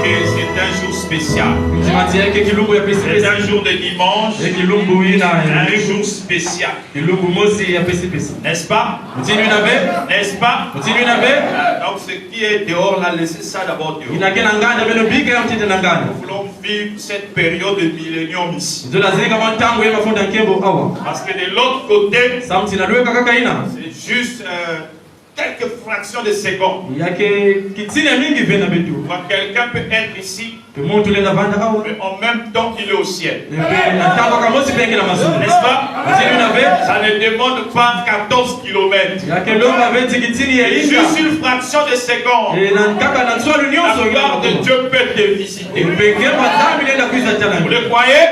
que c'est un jour spécial. C'est un jour de dimanche. Un jour spécial. N'est-ce pas? N'est-ce pas? Donc ce qui est dehors là, laissez ça d'abord dehors. Nous voulons vivre cette période de millénium ici. Parce que de l'autre côté, c'est juste quelques fractions de secondes. Quelqu'un peut être ici, mais en même temps il est au ciel. N'est-ce pas? Ça ne demande pas 14 km. Juste une fraction de seconde. La part de Dieu peut te visiter. Vous le croyez?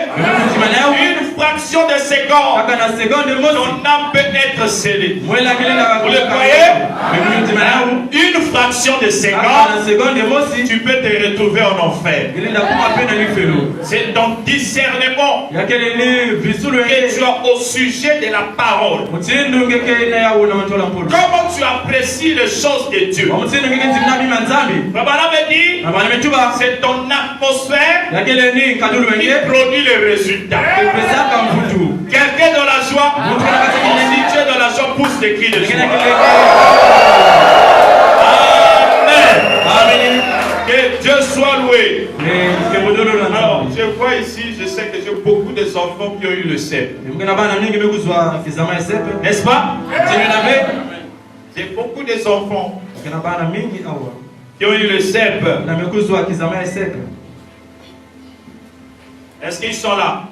Une fraction de seconde, ton âme peut être scellée. Vous le croyez? Une fraction de seconde, tu peux te retrouver en enfer. C'est ton discernement que tu as au sujet de la parole. Comment tu apprécies les choses de Dieu. C'est ton atmosphère qui produit les résultats. Quelqu'un dans la joie, si tu es dans la joie, pousse des cris de joie. Amen. Que Dieu soit loué. Alors, je vois ici, je sais que j'ai beaucoup d'enfants qui ont eu le CEP. N'est-ce pas? J'ai beaucoup d'enfants qui ont eu le CEP. Est-ce qu'ils sont là?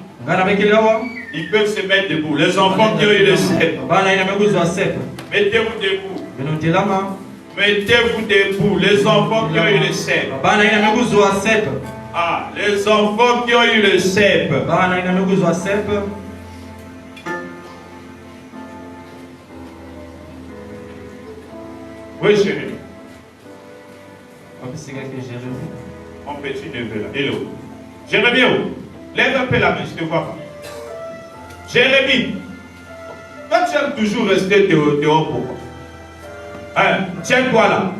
Ils peuvent se mettre debout. Les enfants qui ont eu le CEP. Mettez-vous debout. Mettez-vous debout. Les enfants qui ont eu le CEP. Ah, les enfants qui ont eu le CEP. Oui, chérie. Mon petit neveu là. Hello. Jérémie, lève un peu la main, je te vois pas. Jérémie, toi tu aimes toujours rester dehors pourquoi? Hein? Tiens-toi là.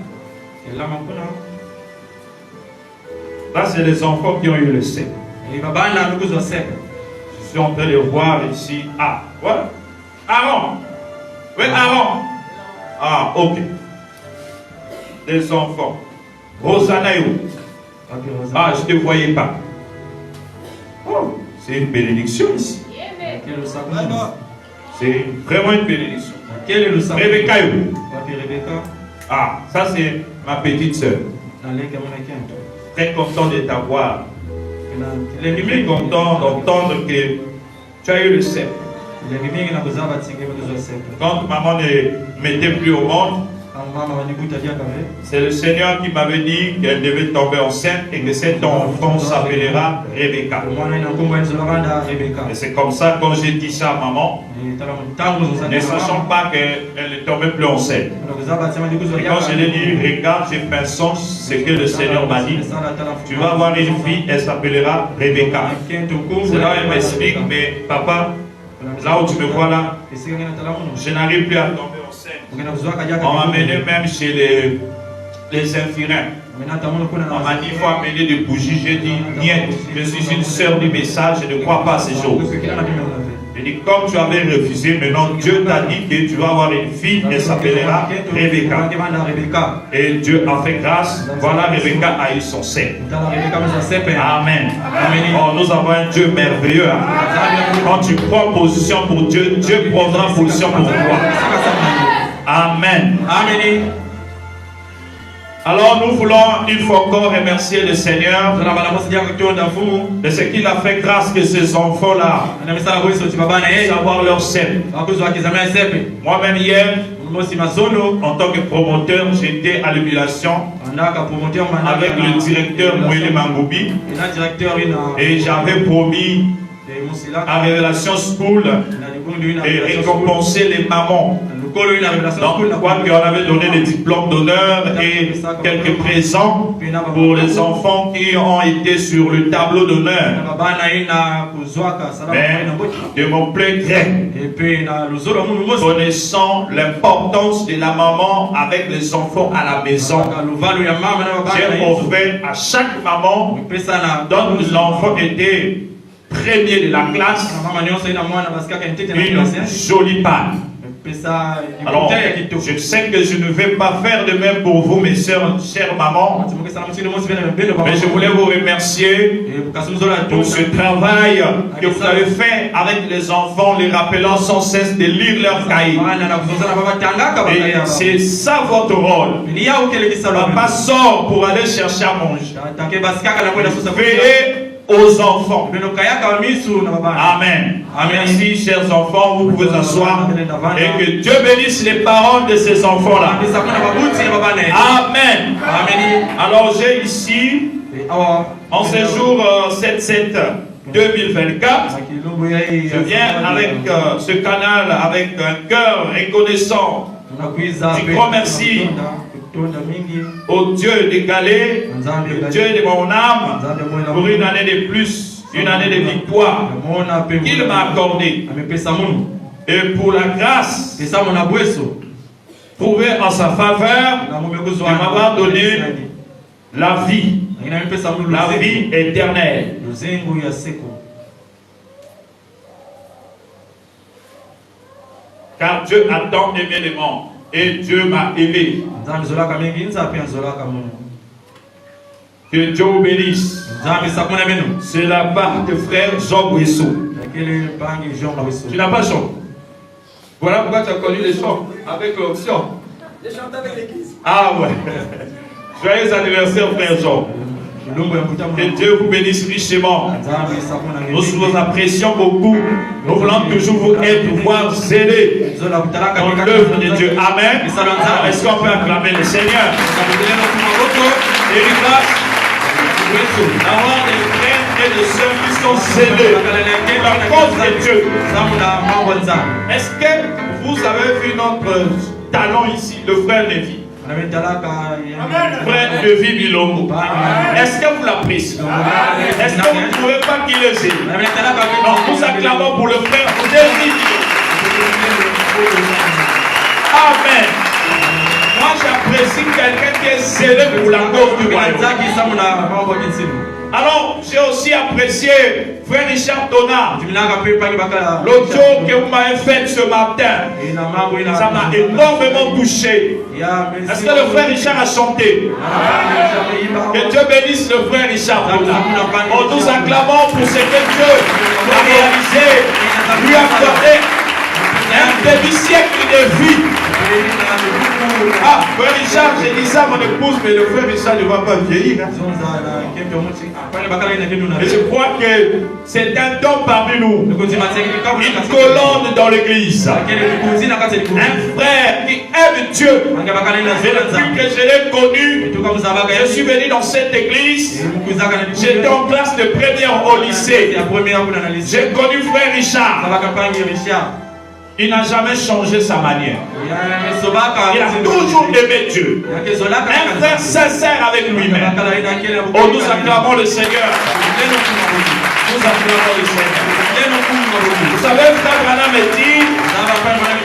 Là, c'est les enfants qui ont eu le CEP. Je suis en train de voir ici. Ah, voilà. Aaron. Oui, Aaron. Ah, ok. Des enfants. Rosanna est où? Ah, je ne te voyais pas. Oh, c'est une bénédiction ici. C'est vraiment une bénédiction. Rebecca est où? Ah, ça c'est ma petite soeur. Très content de t'avoir. Très content d'entendre que tu as eu le CEP. Quand maman ne mettait plus au monde, c'est le Seigneur qui m'avait dit qu'elle devait tomber enceinte et que cet enfant s'appellera Rebecca. Et c'est comme ça, quand j'ai dit ça à maman, ne sachant pas qu'elle ne tombait plus enceinte. Et quand je l'ai dit, regarde, j'ai fait sens ce que le Seigneur m'a dit. Tu vas avoir une fille, elle s'appellera Rebecca. C'est là où elle m'explique, mais papa, là où tu me vois là, je n'arrive plus à tomber enceinte. On m'a amené même chez les infirmières. On m'a dit qu'il faut amener des bougies. J'ai dit, niet, je suis une sœur du message, je ne crois pas à ces choses. J'ai dit, comme tu avais refusé, maintenant Dieu t'a dit que tu vas avoir une fille, elle s'appellera Rebecca. Et Dieu a fait grâce, voilà, Rebecca a eu son sein. Amen. Oh, nous avons un Dieu merveilleux. Hein? Quand tu prends position pour Dieu, Dieu prendra position pour toi. Amen. Amen. Alors nous voulons une fois encore remercier le Seigneur de ce qu'il a fait grâce que ces enfants-là savoir leur CEP. Moi-même hier, en tant que promoteur, j'étais à l'humiliation avec le directeur Moïle Mangoubi et j'avais promis à Révélation School de récompenser les mamans Donc, quoi qu'on avait donné des diplômes d'honneur et quelques présents pour les enfants qui ont été sur le tableau d'honneur. Mais de mon plein gré, connaissant l'importance de la maman avec les enfants à la maison, j'ai offert à chaque maman, dont l'enfant était premier de la classe, une jolie panne. Alors, je sais que je ne vais pas faire de même pour vous, mes soeurs, chères mamans, mais je voulais vous remercier pour ce travail que vous avez fait avec les enfants, les rappelant sans cesse de lire leur cahier. Et c'est ça votre rôle. Papa sort pour aller chercher à manger. Veillez aux enfants. Amen. Merci, chers enfants, vous pouvez asseoir et que Dieu bénisse les parents de ces enfants-là. Amen. Alors j'ai ici, en ce jour 7-7 2024, je viens avec ce canal avec un cœur reconnaissant. Je remercie au Dieu décalé, le Dieu de mon âme, pour une année de plus, une année de victoire qu'il m'a accordée, et pour la grâce trouvée en sa faveur de m'avoir donné la vie éternelle. Car Dieu a tant aimé les mondes et Dieu m'a aimé. Que Dieu vous bénisse. C'est la part de frère Jean Bouessou. Tu n'as pas Jean. Voilà pourquoi tu as connu les chants avec l'option. Les chants avec l'église. Ah ouais. Joyeux anniversaire frère Jean. Que Dieu vous bénisse richement. Nous vous apprécions beaucoup. Nous voulons toujours vous aider, pouvoir zéler dans l'œuvre de Dieu. Amen. Est-ce qu'on peut acclamer le Seigneur? Et grâce d'avoir des frères et des sœurs qui sont zélés pour la cause de Dieu. Est-ce que vous avez vu notre talent ici, le frère Lévi? Frère Lévi Bilongo. Est-ce que vous l'appréciez? Est-ce que vous ne trouvez pas qu'il est zélé? Non, nous acclamons pour le frère Lévi Bilongo. Amen. Moi j'apprécie quelqu'un qui est zélé pour la cause du royaume. Alors j'ai aussi apprécié frère Richard Donat. L'audio que vous m'avez fait ce matin, ça m'a énormément touché. Est-ce que le frère Richard a chanté? Que Dieu bénisse le frère Richard Donat. On nous acclamons pour ce que Dieu a réalisé, lui a accordé un demi-siècle de vie. Ah, frère Richard, j'ai dit ça à mon épouse, mais le frère Richard ne va pas vieillir. Et je crois que c'est un don parmi nous. Une colonne dans l'église. Un frère qui aime Dieu. Depuis que je l'ai connu, je suis venu dans cette église. J'étais en classe de première au lycée. J'ai connu frère Richard. Il n'a jamais changé sa manière. Il a toujours aimé Dieu. Un frère sincère avec lui-même. Oh, nous acclamons le Seigneur. Nous acclamons le Seigneur. Vous savez, frère Branham me dit,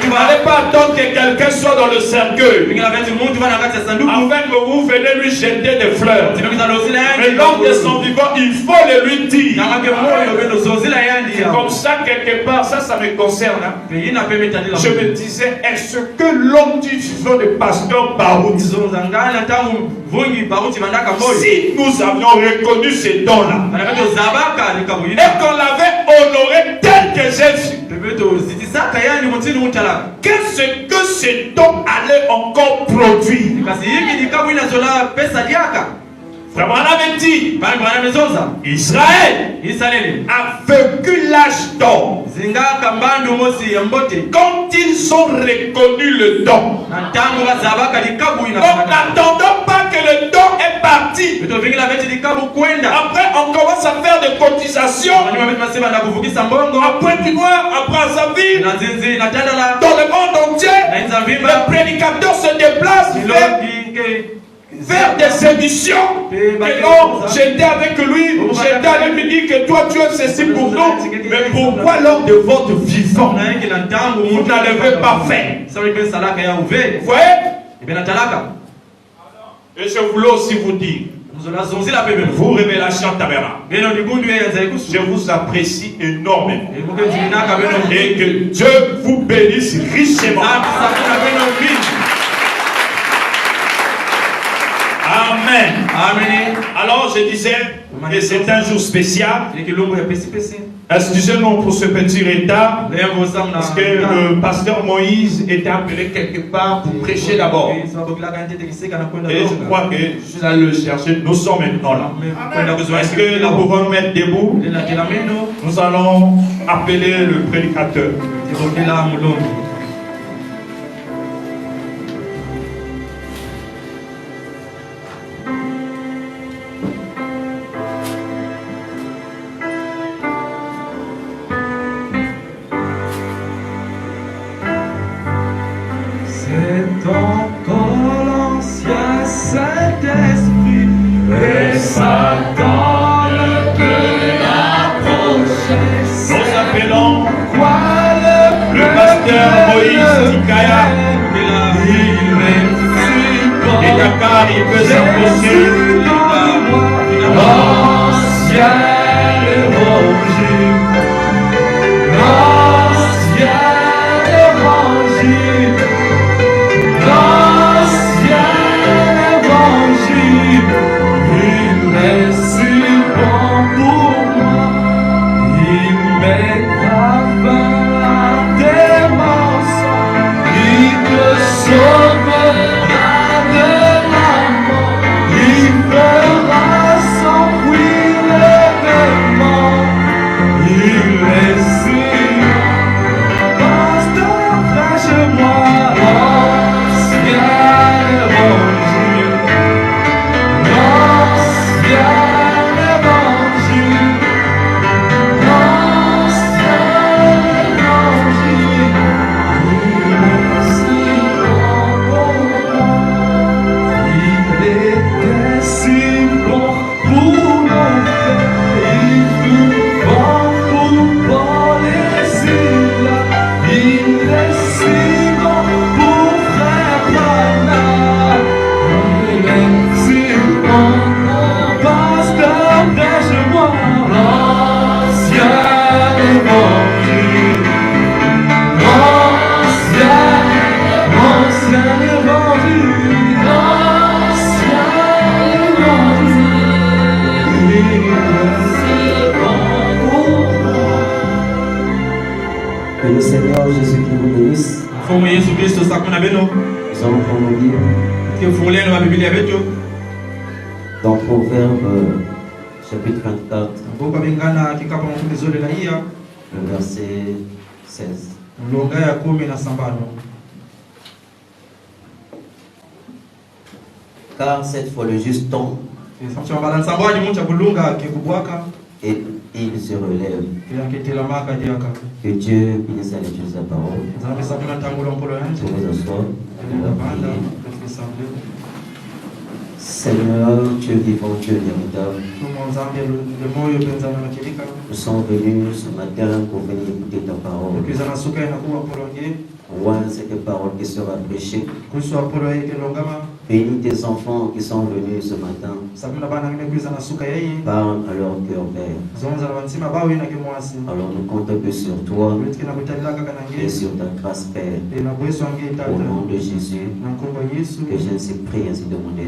tu n'allez pas attendre que quelqu'un soit dans le cercueil afin que vous venez lui jeter des fleurs. Mais lors de son vivant, il faut le lui dire. C'est comme ça, quelque part, ça me concerne. Je me disais, est-ce que l'homme du vivant de pasteur Baroud, si nous avions reconnu ces dons-là, et qu'on l'avait honoré tel que Jésus, qu'est-ce que ce don allait encore produire? Frère Branham dit, Israël a vaincu l'âge d'or quand ils ont reconnu le don. Donc n'attendons pas que le don est parti. Après on commence à faire des cotisations Après tu vois, après sa vie, dans le monde entier, le prédicateur se déplace vers des émissions. Et non, j'étais avec lui, j'étais allé lui dire que toi tu es ceci pour nous. Mais pourquoi lors de votre vivant, vous n'avez pas fait? Vous voyez? Et je voulais aussi vous dire, vous révélation tabernacle, je vous apprécie énormément et que Dieu vous bénisse richement. Amen. Amen. Alors je disais que c'est un jour spécial. Excusez-nous pour ce petit retard, parce que le pasteur Moïse était appelé quelque part pour prêcher d'abord. Et je crois que je suis allé le chercher. Nous sommes maintenant là. Est-ce que nous pouvons nous mettre debout? Nous allons appeler le prédicateur. Il peut s'approcher. L'ancien évangile. L'ancien évangile. L'ancien évangile. Il est si bon pour moi. Il m'éteint à des mensonges. Il me sauvera de la mort. Il fera s'enfuir l'événement. Il est si pasteur près chez moi. L'ancien évangile. L'ancien évangile. L'ancien évangile. Il est si bon pour moi. Il était si bon pour nos frères. Il fut bon pour Paul et Silas. Il est si bon pour frère Branham. Il est si bon pour pasteur près chez moi. L'ancien évangile. L'ancien évangile. L'ancien évangile. Il est si bon pour moi. Que le Seigneur Jésus-Christ vous bénisse. Nous allons prendre nos livres dans Proverbe chapitre 24, le verset 16. Car cette fois le juste tombe et il se relève. Que Dieu bénisse à l'étude de sa parole. Pour vous asseoir. Seigneur, Dieu vivant, Dieu véritable, nous sommes venus ce matin pour venir écouter ta parole. Loin cette parole qui sera prêchée. Bénis tes enfants qui sont venus ce matin. Parle à leur cœur, Père. Alors nous comptons que sur toi et sur ta grâce, Père. Au nom de Jésus, que je ainsi prie, ainsi demandé.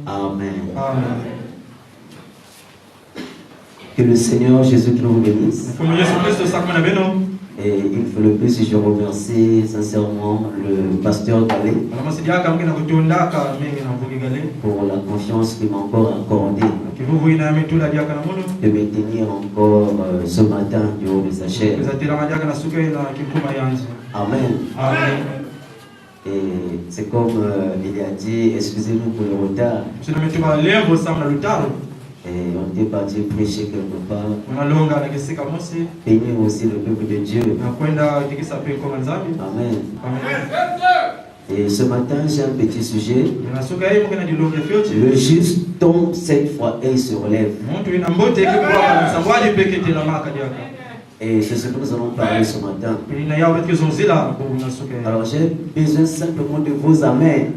Amen. Que le Seigneur Jésus nous bénisse. Et une fois de plus, je remercie sincèrement le pasteur Galé pour la confiance qu'il m'a encore accordée de me tenir encore ce matin du haut de sa chair. Amen. Et c'est comme il a dit, excusez-nous pour le retard. Et on était parti prêcher quelque part. Bénir aussi le peuple de Dieu. Amen. Et ce matin, j'ai un petit sujet. Le juste tombe 7 fois et il se relève. Et c'est ce que nous allons parler ce matin. Alors j'ai besoin simplement de vos amens.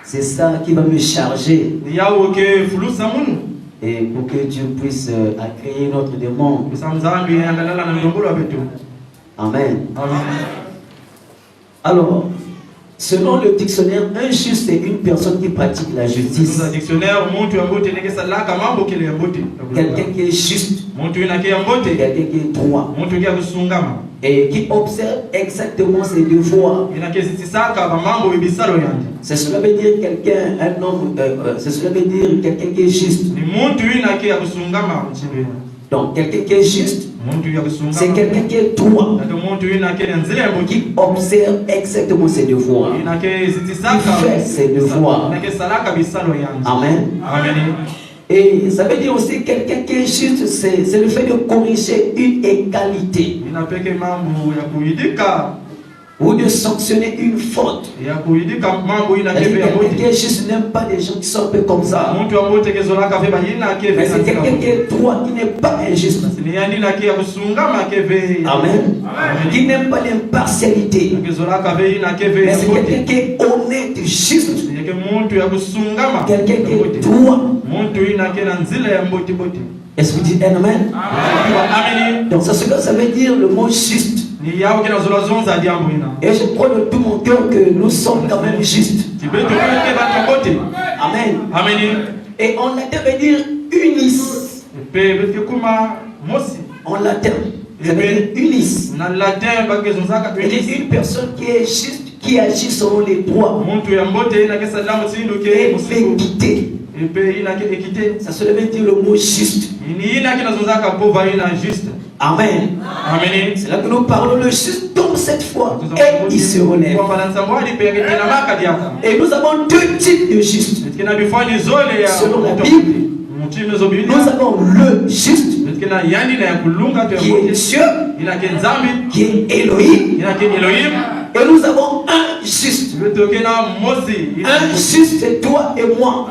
C'est ça qui va me charger. Et pour que Dieu puisse accueillir notre demande. Amen. Alors, selon le dictionnaire, un juste est une personne qui pratique la justice. Quelqu'un qui est juste. Quelqu'un qui est droit. Et qui observe exactement ses devoirs. Cela veut dire quelqu'un, un homme, cela veut dire quelqu'un qui est juste. Donc, quelqu'un qui est juste, c'est quelqu'un qui est droit, qui observe exactement ses devoirs, qui fait ses devoirs. Amen. Et ça veut dire aussi quelqu'un qui est juste, c'est le fait de corriger une égalité ou de sanctionner une faute. Quelqu'un qui est juste n'aime pas des gens qui sont un peu comme ça. Mais c'est quelqu'un qui est droit, qui n'est pas injuste. Amen. Qui n'aime pas l'impartialité. Mais c'est quelqu'un qui est honnête, juste. Quelqu'un qui est droit. Est-ce que vous dites Amen? Donc c'est ce que ça veut dire le mot juste. Et je crois de tout mon cœur que nous sommes quand même justes. Amen. Et en latin veut dire unis. En latin, ça veut dire unis. C'est une personne qui est juste, qui agit selon les droits et l'équité. Ça se veut dire le mot juste. Amen. C'est là que nous parlons, le juste tombe 7 fois et il se relève. Et nous avons deux types de justes. Selon la Bible, nous avons le juste qui est Dieu, qui est Elohim. Et nous avons un juste. Un juste, c'est toi et moi.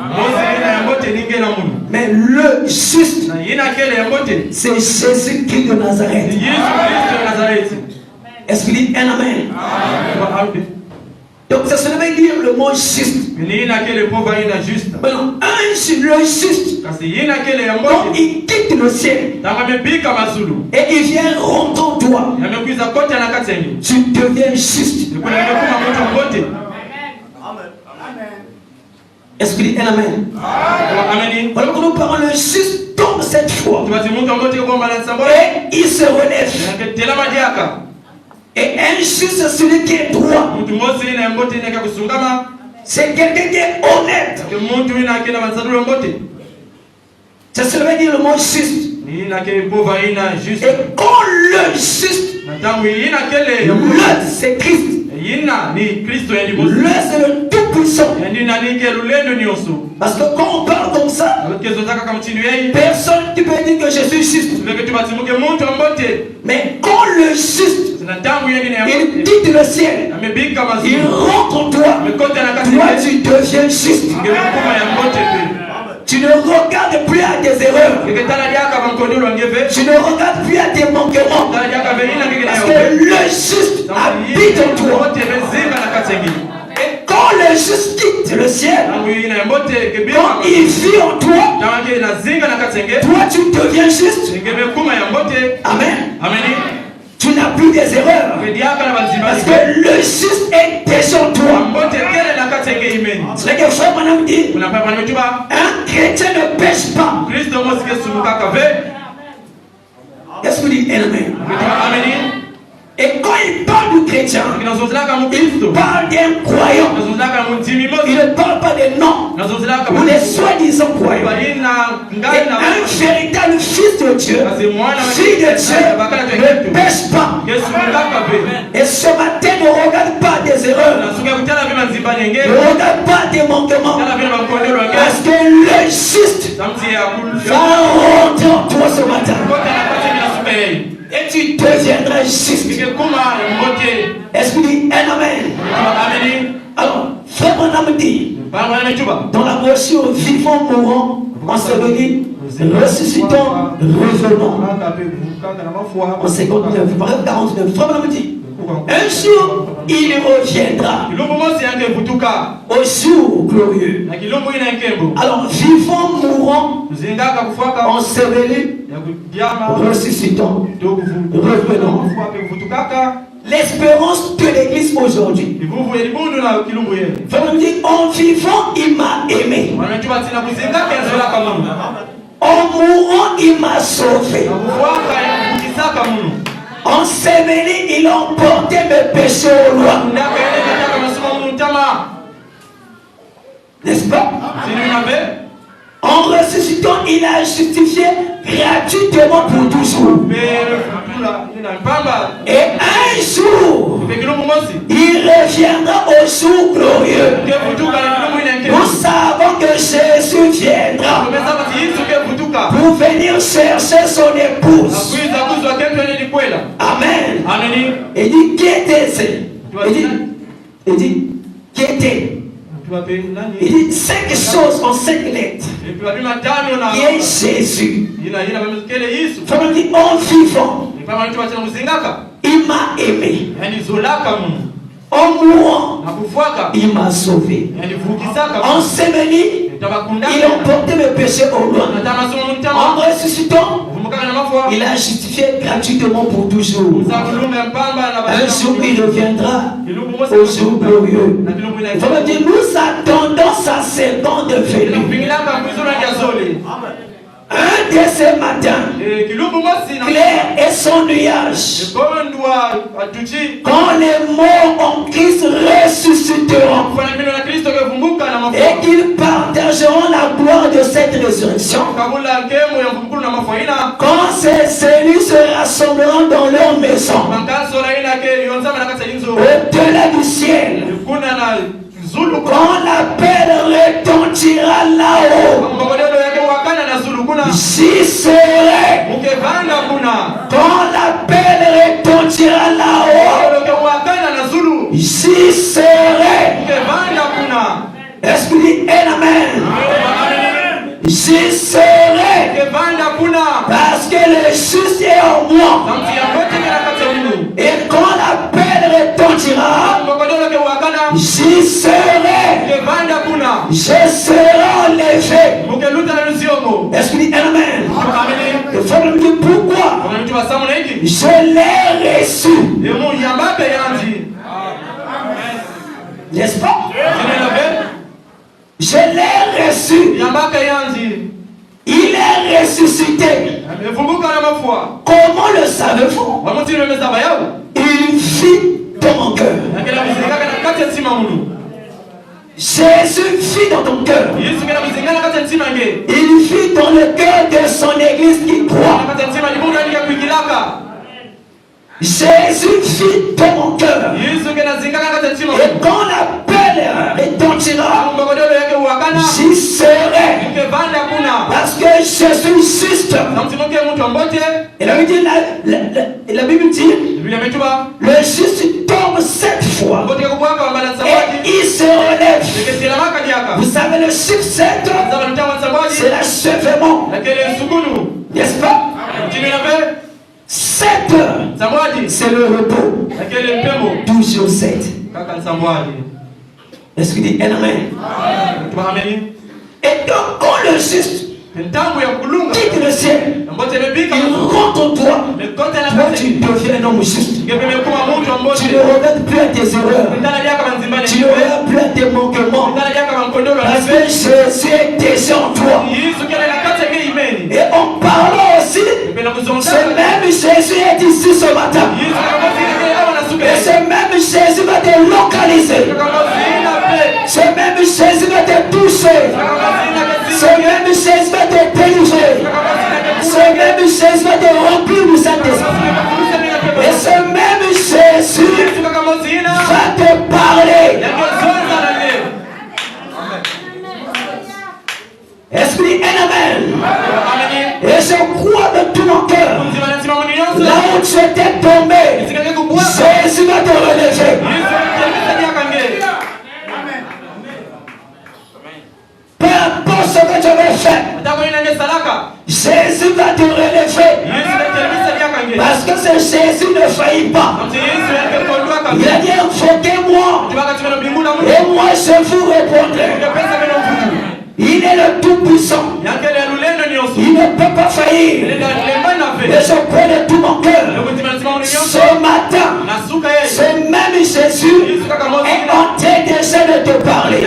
Mais le juste, c'est Jésus-Christ de Nazareth. Est-ce qu'il dit un amen? Donc ça se veut dire le mot juste. Maintenant, le juste, quand il quitte le ciel et il vient rentrer en toi, tu deviens juste. Est-ce qu'il dit un amen? Voilà que nous parlons, le juste tombe 7 fois et il se relève. Et un juste, c'est celui qui est droit. C'est quelqu'un qui est honnête. Ça se veut dire le mot juste. Et quand le juste, le c'est Christ. Le c'est le tout-puissant. Parce que quand on parle comme ça, personne ne peut dire que je suis juste. Mais quand le juste, il quitte le ciel, il rentre en toi, toi tu deviens juste. Tu ne regardes plus à tes erreurs. Tu ne regardes plus à tes manquements. Parce que le juste habite en toi. Et quand le juste quitte le ciel, quand il vit en toi, toi tu deviens juste. Amen. Tu n'as plus des erreurs. Parce que le juste est déjà en toi. C'est ce que frère Madame dit. Un chrétien ne pêche pas. Est-ce que vous dites Amen? Et quand il parle du chrétien, il parle d'un croyant. Il ne parle pas des noms ou des soi-disant croyants. Et un véritable fils de Dieu, fille de Dieu, ne pêche pas. Et ce matin, ne regarde pas des erreurs. Ne regarde pas des manquements. Parce que le juste. Est-ce que dit un amen? Alors, frère Branham dit, dans la brochure vivant, mourant, enseveli, ressuscitant, revenant. En 59, paragraphe 49, frère Branham dit, un jour, il reviendra au jour glorieux. Alors, vivant, mourant, enseveli, ressuscitant, revenant. L'espérance de l'église aujourd'hui. Frère me dit, en vivant, il m'a aimé. En mourant, il m'a sauvé. Enseveli, il a emporté mes péchés au loin. N'est-ce pas? En ressuscitant, il a justifié gratuitement pour toujours. Et un jour, il reviendra au jour glorieux. Nous savons que Jésus viendra pour venir chercher son épouse. Amen. Il dit, qui était-ce? Il dit, qui était? Il dit 5 choses en 5 lettres. Qui est Jésus. Frère dit, en vivant, il m'a aimé. En mourant, il m'a sauvé. Enseveli, il a emporté mes péchés au loin. En ressuscitant, il a justifié gratuitement pour toujours. Un jour, il reviendra au jour glorieux. Frère dit, nous attendons sa seconde venue. Un de ces matins, clair et son nuage, quand les morts en Christ ressusciteront et qu'ils partageront la gloire de cette résurrection, quand ces cellules se rassembleront dans leur maison, au-delà du ciel, quand l'appel retentira là-haut, j'y serai. Quand l'appel retentira là-haut, j'y serai. Est-ce que dit amen? J'y serai. Parce que le juste est en moi. Et quand l'appel retentira, j'y serai. Je serai enlevé. Est-ce que dit amen? Il faut me dire pourquoi. Je l'ai reçu. N'est-ce pas? Je l'ai reçu. Il est ressuscité. Comment le savez-vous? Il vit dans mon cœur. Jésus vit dans ton cœur. Il vit dans le cœur de son église qui croit. Jésus vit dans mon cœur. Et quand l'appel retentira, j'y serai. Parce que je suis juste. Et la Bible dit, le juste tombe 7 fois et il se relève. Vous savez, le chiffre 7, c'est l'achèvement. N'est-ce pas? 7, c'est le repos. 12 jours 7. Est-ce qu'il dit amen? Et donc, quand le juste quitte le ciel, il rentre en toi. Toi, tu deviens un homme juste. Tu ne regardes plus à tes erreurs. Tu ne regardes plus à tes manquements. Parce que Jésus est déjà en toi. Et en parlant aussi, ce même Jésus est ici ce matin. Et ce même Jésus va te localiser. Ce même Jésus va te toucher. Ce même Jésus va te délivrer. Ce même Jésus va te remplir du Saint-Esprit. Et ce même Jésus va te parler. Esprit, amen. Et je crois de tout mon cœur. Là où tu étais tombé, Jésus va te relever. Peu importe ce que tu avais fait, Jésus va te relever. Parce que ce Jésus ne faillit pas. Il a dit invoquez-moi et moi je vous répondrai. Il est le Tout-Puissant. Il ne peut pas faillir. Et je prie de tout mon cœur. Ce matin, ce même Jésus est en train déjà de te parler.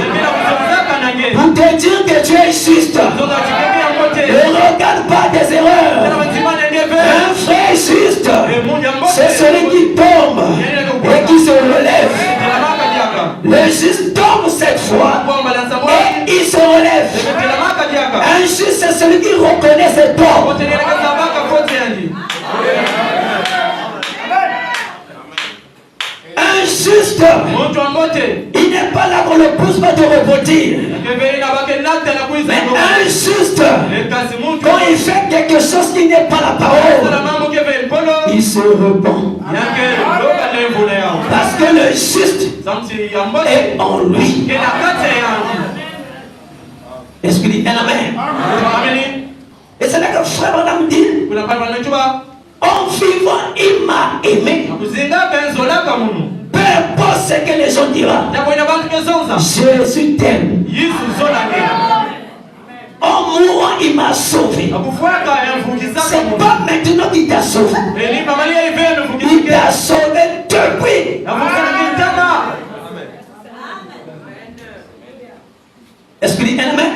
Pour te dire que tu es juste. Ne regarde pas tes erreurs. Un vrai juste, c'est celui qui tombe et qui se relève. Le juste tombe cette fois et il se relève. Un juste, c'est celui qui reconnaît ses torts. Un juste, il n'est pas là qu'on le pousse pas de rebondir. Mais un juste, quand il fait quelque chose qui n'est pas la parole, il se repent. Parce que le juste est en lui. Est-ce qu'il dit Amen? Et c'est là que frère Branham dit, en vivant, il m'a aimé. Peu importe ce que les gens diront, Jésus t'aime. En mourant, il m'a sauvé. C'est pas maintenant qu'il t'a sauvé. Il t'a sauvé depuis. Est-ce qu'il dit Amen?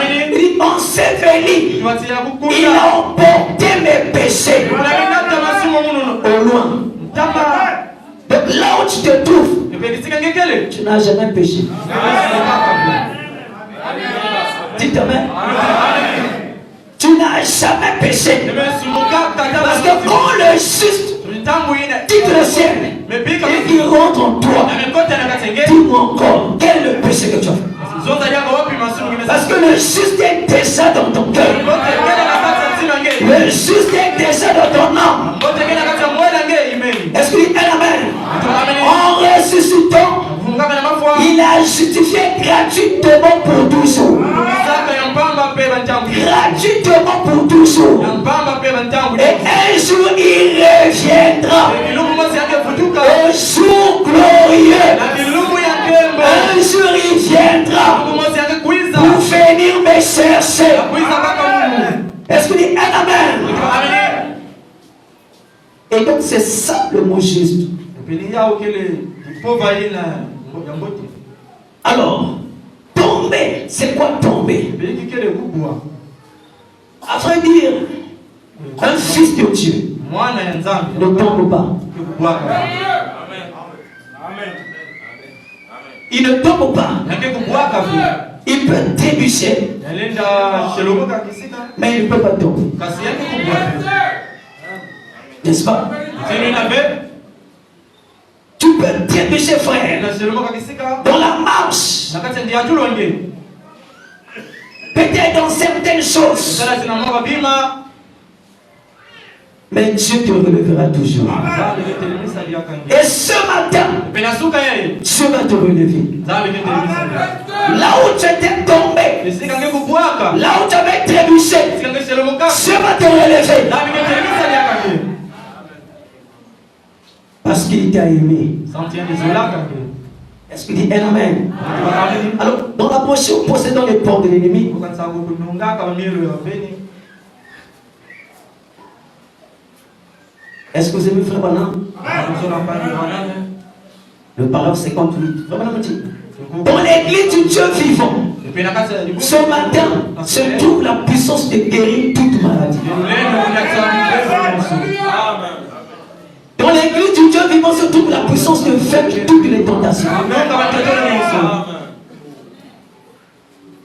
Il dit enseveli. Il a emporté mes péchés au loin. Donc là où tu te trouves, tu n'as jamais péché. Dites Amen. Tu n'as jamais péché. Parce que quand le juste quitte le ciel et qu'il rentre en toi, dis-moi encore, quel est le péché que tu as fait? Parce que le juste est déjà dans ton cœur. Le juste est déjà dans ton âme. Est-ce qu'il dit Amen? En ressuscitant, il a justifié gratuitement pour toujours. Gratuitement pour toujours. Et un jour il reviendra. Au jour glorieux. Un jour il viendra pour venir me chercher. Est-ce qu'il dit Amen? Et donc c'est ça le mot juste. Alors, tomber, c'est quoi tomber? À vrai dire, un fils de Dieu ne tombe pas. Il ne tombe pas. Il peut trébucher, mais il ne peut pas tomber. N'est-ce pas? Tu peux trébucher, frère, dans la marche. Peut-être dans certaines choses. Mais Dieu te relèvera toujours. Et ce matin, Dieu va te relever. Là où tu étais tombé, là où tu avais trébuché, Dieu va te relever. Parce qu'il t'a aimé. Est-ce qu'il dit Amen? Alors, dans la posture possédant les portes de l'ennemi, est-ce que vous aimez frère Branham? Le paragraphe 58. Frère Branham dit, dans l'église du Dieu vivant, ce matin se trouve la puissance de guérir toute maladie. Dans l'église du Dieu vivant se trouve la puissance de vaincre toutes les tentations.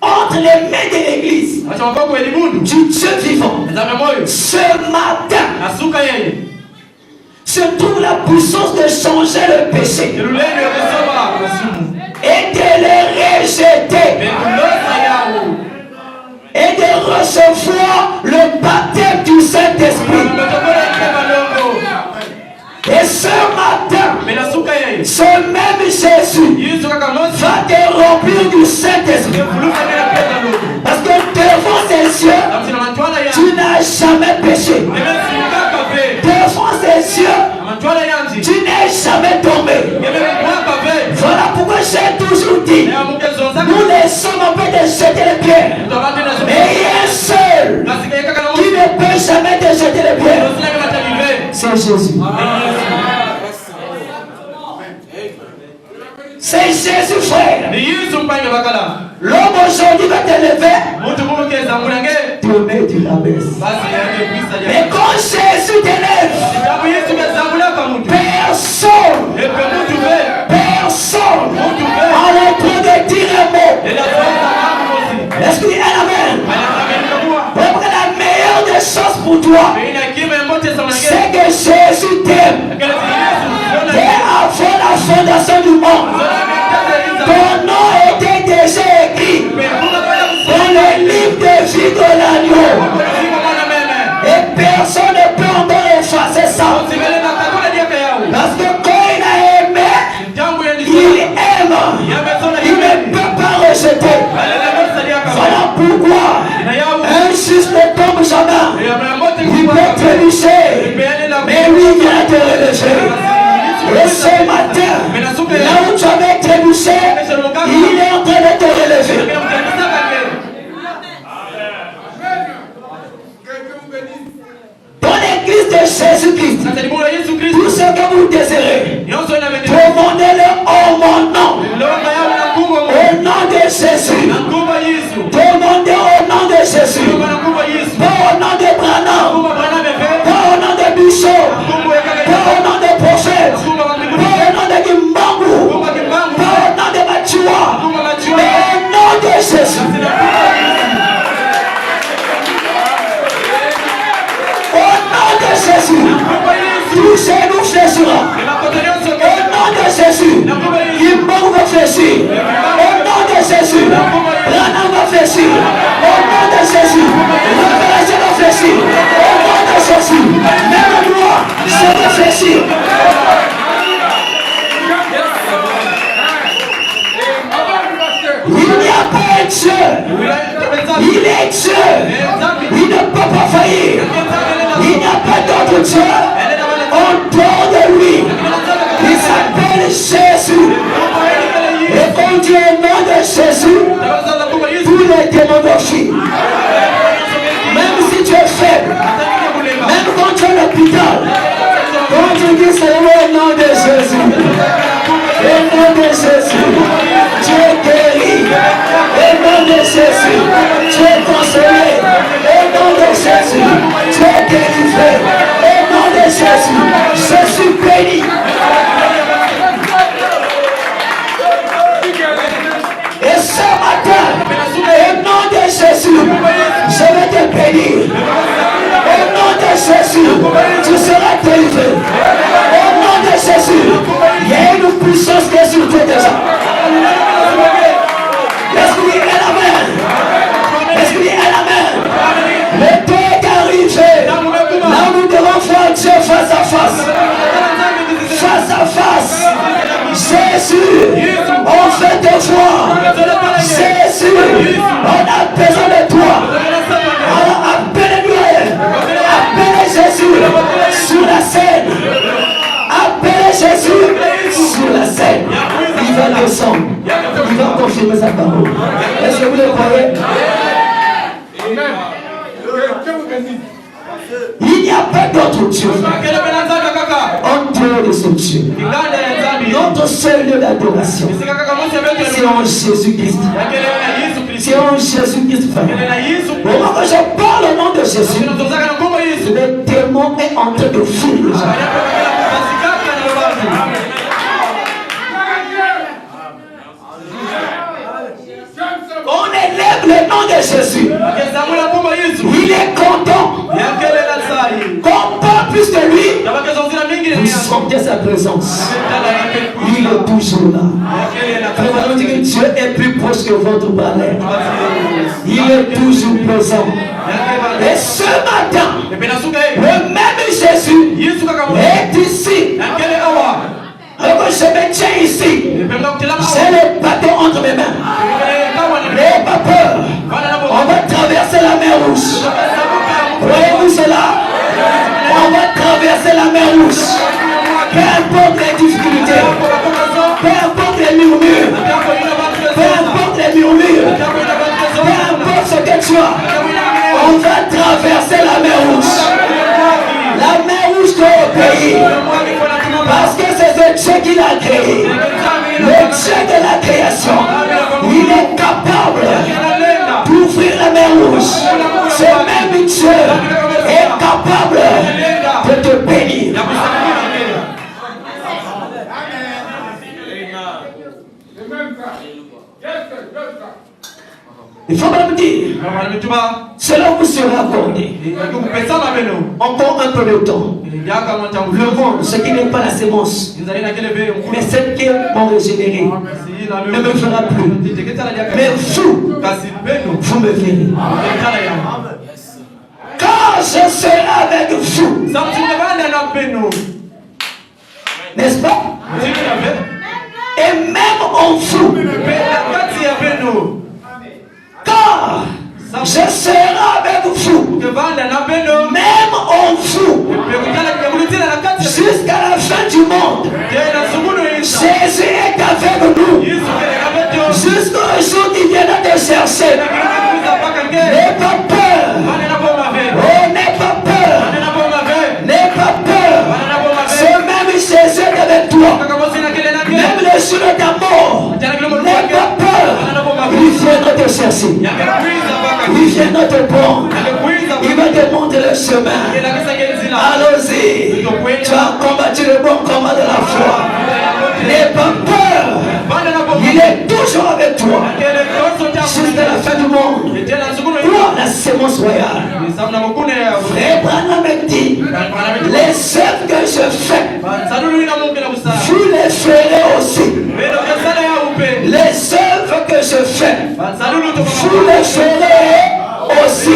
Entre les mains de l'église du Dieu vivant, ce matin se trouve la puissance de changer le péché et de le rejeter et de recevoir le baptême du Saint-Esprit. va te remplir du Saint-Esprit. Parce que devant ses yeux, tu n'as jamais péché. Devant ses yeux, tu n'es jamais tombé. Voilà pourquoi j'ai toujours dit, nous les sommes en train de jeter les pierres. Mais il y a un seul qui ne peut jamais te jeter les pierres. C'est Jésus. C'est Jésus, frère. L'homme aujourd'hui va te lever, te met du rabaisse. Mais quand Jésus t'élève, personne en train de dire un mot. Est-ce qu'il y a amen? La meilleure des choses pour toi, c'est que Jésus t'aime. Et avant la fondation du monde, ton nom était déjà écrit dans le livre de vie de l'agneau. Et personne ne peut encore effacer ça. Parce que quand il a aimé, il aime. Il ne peut pas rejeter. Voilà pourquoi un juste ne tombe jamais. Il peut trébucher, mais lui il vient te relever. Et ce matin, là où tu avais trébuché, il est en train de te relever. Dans l'église de Jésus-Christ, tout ce que vous désirez, demandez-le en mon nom. Au nom de Jésus. Demandez au nom de Jésus. Pas au nom de Branham. Pas au nom de Bishop. Pas au nom de prophète. Pas au nom de Kimbangu. Pas au nom de Machua. Mais au nom de Jésus. Au nom de Jésus. Tout genou fléchira. Au nom de Jésus. Kimbangu va fléchir. Au nom de Jésus. Branham va fléchir. Au nom de Jésus. Révélation va fléchir. Au nom de Jésus. Même moi, je vais fléchir. Il n'y a pas un Dieu. Il est Dieu. Il ne peut pas faillir. Il n'y a pas d'autre Dieu en dehors de lui. Il s'appelle Jésus. Et quand Dieu est nom de Jésus, tous les démons fuient. Même si tu es faible, même quand tu es à l'hôpital, quand tu dis c'est au nom de Jésus, au nom de Jésus, tu es guéri. Au nom de Jésus, tu es consolé. Au nom de Jésus, tu es délivré. Au nom de Jésus, je suis béni. Et ce matin, au nom de Jésus, je vais te bénir. Au nom de Jésus, tu seras délivré. Au nom de Jésus, il y a une puissance qui est sur toi déjà. Est-ce qu'il y a l'amen? Est-ce qu'il y a l'amen? Le temps est arrivé. Là nous devons voir Dieu face à face. Face à face. Jésus, on veut te voir. Jésus, on a besoin de toi. Alors appelez-nous. Appelez Jésus sur la scène. Appelez Jésus sur la scène. Il va descendre. Il va confirmer sa parole. Est-ce que vous le croyez? Il n'y a pas d'autre Dieu en dehors de ce Dieu. Notre seul lieu d'adoration, c'est en Jésus-Christ. C'est en Jésus-Christ, frère. Au moment que je parle au nom de Jésus, le démon est en train de fuir. On élève le nom de Jésus. Il est content. Qu'on parle plus de lui, vous sentez sa présence. Il est toujours là. Dieu est plus proche que votre palais. Il est toujours présent. Et ce matin, le même Jésus est ici. Alors que je me tiens ici, j'ai le bâton entre mes mains. N'ayez pas peur. On va traverser la mer rouge. Voyez-vous cela? On va traverser la mer rouge. Peu importe les difficultés, peu importe les murmures, peu importe les murmures, peu importe ce que tu as, on va traverser la mer rouge. La mer rouge de pays. Parce que c'est Dieu qui l'a créé. Le Dieu de la création. Il est capable d'ouvrir la mer rouge. Ce même Dieu est capable de te bénir. Il faut me dire, cela vous sera accordé. Encore un peu de temps. Le monde, ce qui n'est pas la sémence, mais celle qui est mon régénéré, ne me fera plus. Mais vous me verrez. Quand je serai avec vous, n'est-ce pas? Et même en vous, car je serai avec vous, même en vous, jusqu'à la fin du monde. Jésus est avec nous, jusqu'au jour qu'il viendra te chercher. N'aie pas peur, oh, n'aie pas peur, n'aie pas peur. Ce même Jésus est avec toi, même le jour de ta mort. N'aie pas peur, il viendra te chercher. Il viendra te prendre. Il va te montrer le chemin. Allons-y. Tu as combattu le bon combat de la foi. N'aie pas peur. Il est toujours avec toi. Jusqu'à la fin du monde. Toi, la sémence royale. Frère Branham me dit, les œuvres que je fais, vous les ferez aussi. Les œuvres que je fais, vous les ferez aussi.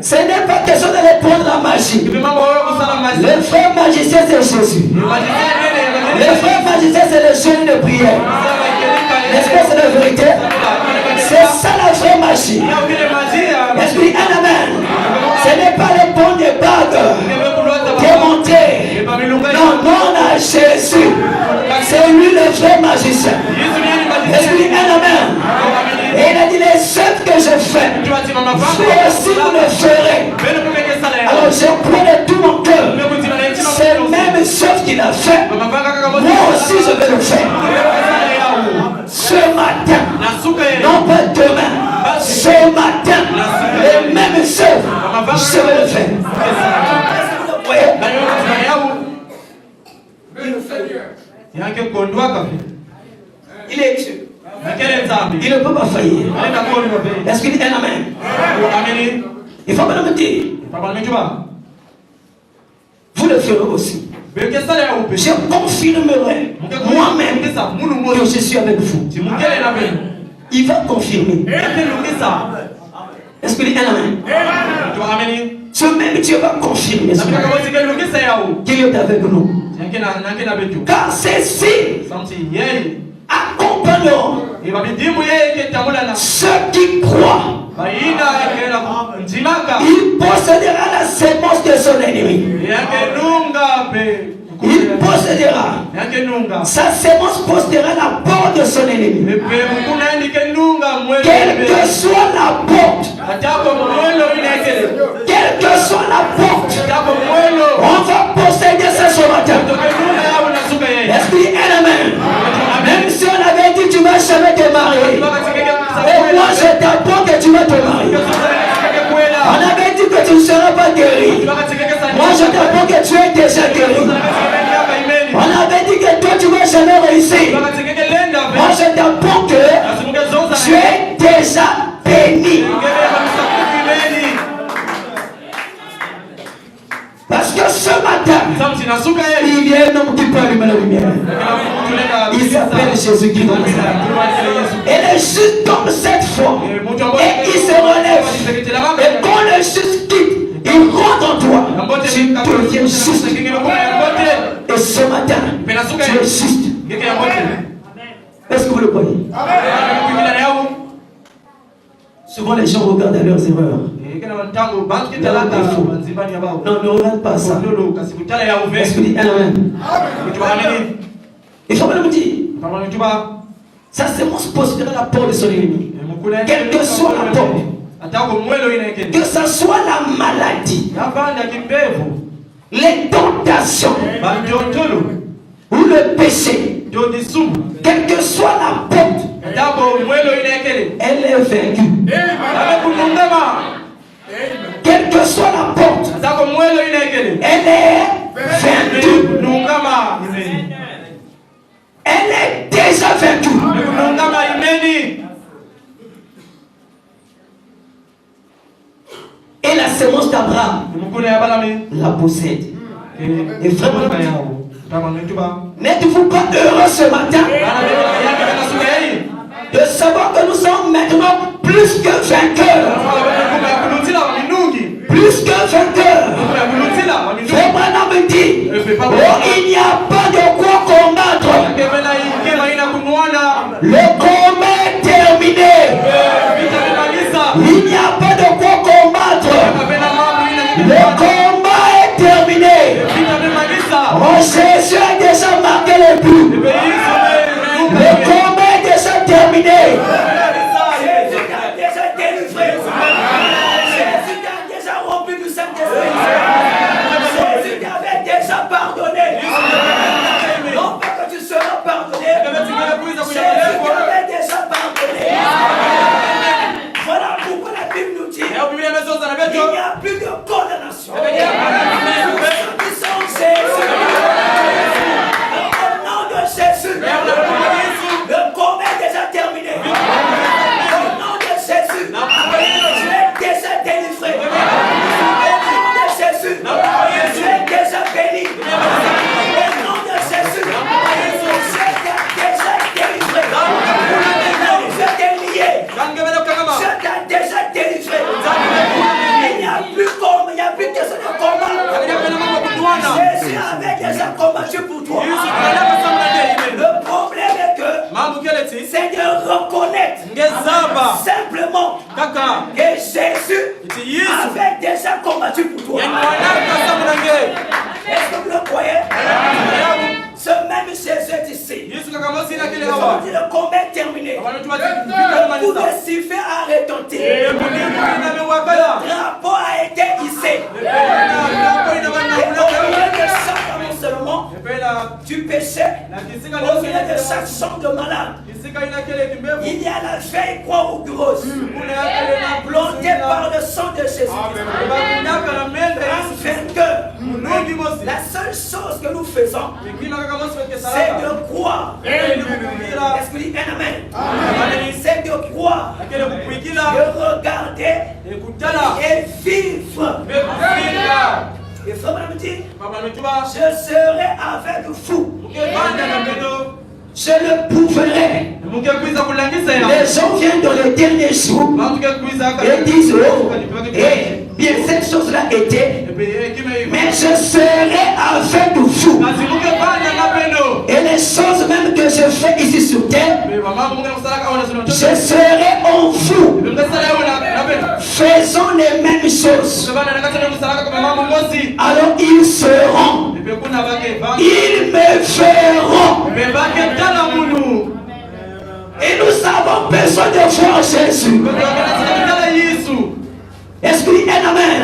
Ce n'est pas question de répondre à la magie. Le frère magicien, c'est Jésus. Le frère magicien, c'est le jeûne de prière. N'est-ce pas, c'est la vérité? C'est ça la vraie magie. Est-ce qu'il y a un amen? Ce n'est pas le bon des bagues démontré. Non, non, à Jésus. C'est lui le vrai magicien. Est-ce qu'il y a un amen? Et il a dit les œuvres que je fais, vous aussi vous le ferez. Alors je crois de tout mon cœur, c'est même œuvre qu'il a fait, moi aussi je vais le faire. Ce matin, non pas demain, ce matin, les mêmes œuvres, je vais le faire. Il est Dieu. Il ne peut pas faillir. Est-ce qu'il dit un amen? Il faut me dire. Vous le ferez aussi. Je confirmerai moi-même que je suis avec vous. Il va confirmer. Est-ce qu'il dit un amen? Ce même Dieu va confirmer qu'il est avec nous. Car ceci accompagneront ceux qui croient. Il possédera la sémence de son ennemi. Il possédera. Sa sémence possédera la porte de son ennemi. Quelle que soit la porte, quelle que soit la porte, on va posséder ça ce matin. Est-ce qu'il y a un amen? Même si on avait dit tu ne vas jamais te marier, et moi je t'apprends que tu vas te marier. On avait dit que tu ne seras pas guéri. Moi je t'apprends que tu es déjà guéri. On avait dit que toi tu ne vas jamais réussir. Moi je t'apprends que tu es déjà béni. Parce que ce matin, il y a un homme qui peut allumer la lumière. Il s'appelle Jésus-Christ. Et le juste tombe cette fois. Et il se relève. Et quand le juste quitte, il rentre en toi. Tu deviens juste. Et ce matin, Tu es juste. Est-ce que vous le croyez? Souvent les gens regardent à leurs erreurs. Non, ne regarde pas ça. Est-ce que vous dites Amen? Il faut me dire. Sa sémence possédera la porte de son ennemi. Quelle que soit la porte, que ce soit la maladie, les tentations ou le péché, quelle que soit la porte, elle est vaincue. Quelle que soit la porte, elle est vaincue. Elle est déjà vaincue. Et la sémence d'Abraham la possède. Et vraiment, n'êtes-vous pas heureux ce matin de savoir que nous sommes maintenant plus que vainqueurs? Plus que vainqueurs. Frère Branham me dit, oh, il n'y a pas de quoi combattre. Le combat est terminé. Il n'y a pas de quoi combattre. Le combat est terminé. Oh, Jésus a déjà marqué le but. Le combat est déjà terminé. Jésus a déjà délivré. Jésus a déjà rempli du Saint-Esprit. Jésus t'avait déjà pardonné. Non pas que tu seras pardonné. Jésus t'avait déjà pardonné. Voilà pourquoi la Bible nous dit il n'y a plus de condamnation. Ceux qui sont Jésus. Au nom de Jésus. Le combat est déjà terminé. Au nom de Jésus. Tu es déjà délivré. Au nom de Jésus. Tu es déjà béni. Au nom de Jésus. Tu es déjà délivré. Tu es lié. Tu es déjà délivré. Il n'y a plus combat. Il n'y a plus question de combat. Jésus avait déjà combattu pour toi. Le problème est que c'est de reconnaître simplement que Jésus avait déjà combattu pour toi. Est-ce que vous le croyez? Ce même Jésus est ici. Le combat est terminé. Le coup de sifflet a retenti. Le drapeau a été hissé. Et au milieu de chaque amoncellement du péché, au milieu de chaque chambre de malade, il y a la veille croix ou grosse, plantée par le sang de Jésus. Afin que la seule chose que nous faisons, c'est de croire. Est-ce que vous dites un amen? C'est de croire, de regarder et vivre. Et frère me dit, je serai avec vous. Je le prouverai. Les gens viennent dans les derniers jours et disent, oh, et bien cette chose-là était, mais je serai avec vous. Et les choses même que je fais ici sur terre, je serai en vous. Faisons les mêmes choses. Alors ils seront. Ils me verront. Et nous avons besoin de voir Jésus. Est-ce que un amen?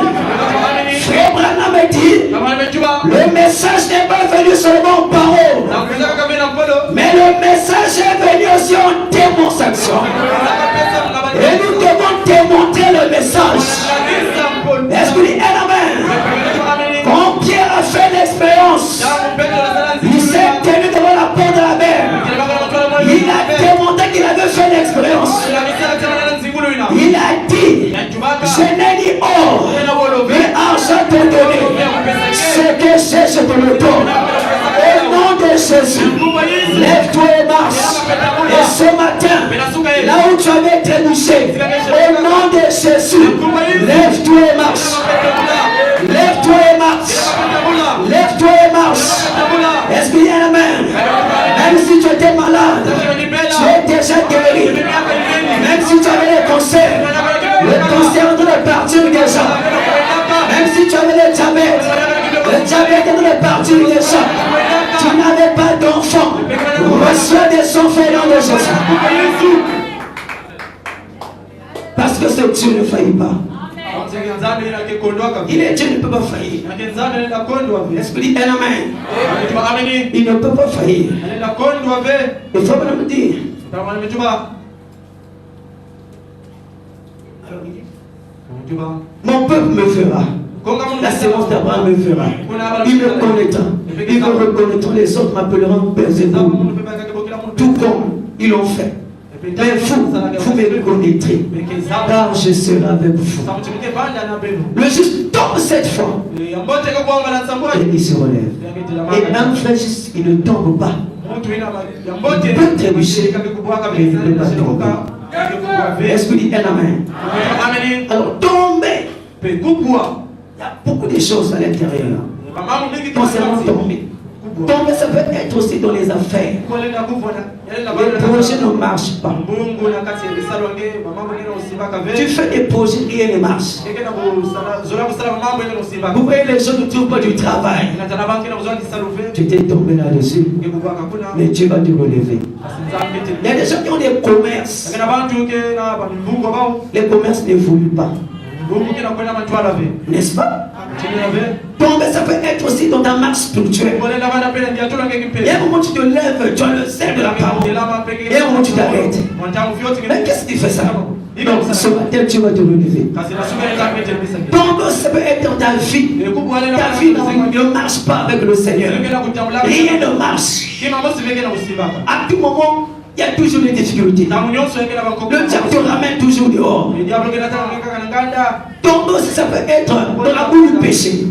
Frère Branham me dit, le message n'est pas venu seulement en parole, mais le message est venu aussi en démonstration. Et nous devons démontrer le message. Est-ce que un amen? Quand Pierre a fait l'expérience, il s'est tenu devant la porte de la mer. Il a démontré qu'il avait fait l'expérience. Il a dit, je n'ai ni or, ni argent te donner. Ce que j'ai, je te le donne. Au nom de Jésus, lève-toi et marche. Et ce matin, là où tu avais trébuché, au nom de Jésus, lève-toi et marche. Lève-toi et marche. Lève-toi et marche. Est-ce qu'il y a un amen? si tu avais le cancer est en train de partir déjà. Même si tu avais le diabète est en train de partir déjà. Tu n'avais pas d'enfant. Reçois des enfants dans le Jésus. Parce que ce Dieu ne faillit pas. Il est Dieu, ne peut pas faillir. Est-ce que dit amen? Il ne peut pas faillir. Il faut me le dire. Mon peuple me fera. La séance d'Abraham me fera. Il me connaîtra. Ils me reconnaîtront. Les autres m'appelleront Beelzébul. Tout comme ils l'ont fait. Mais vous me connaîtrez, car je serai avec vous. Le juste tombe cette fois, et il se relève. Et même frère juste, il ne tombe pas. Il peut trébucher, mais il ne peut pas tomber. Est-ce que vous dites un amen? Alors tomber, il y a beaucoup de choses à l'intérieur concernant tomber. Tomber, ça peut être aussi dans les affaires. Les projets ne marchent pas. Tu fais des projets, rien ne marche. Vous voyez les gens ne trouvent pas du travail. Tu t'es tombé là-dessus. Mais Dieu va te relever. Il y a des gens qui ont des commerces. Les commerces n'évoluent pas. N'est-ce pas? Tomber, ça peut être aussi dans ta marche spirituelle. Il y a un moment où tu te lèves, tu as le sel de la parole. Il y a un moment où tu t'arrêtes. Mais qu'est-ce qui fait ça? Non, ce matin, tu vas te relever. Tomber, ça peut être dans ta vie. Ta vie ne marche pas avec le Seigneur. Rien ne marche. À tout moment, il y a toujours des difficultés. Le diable te ramène toujours dehors. Tomber, ça peut être dans la boue du péché.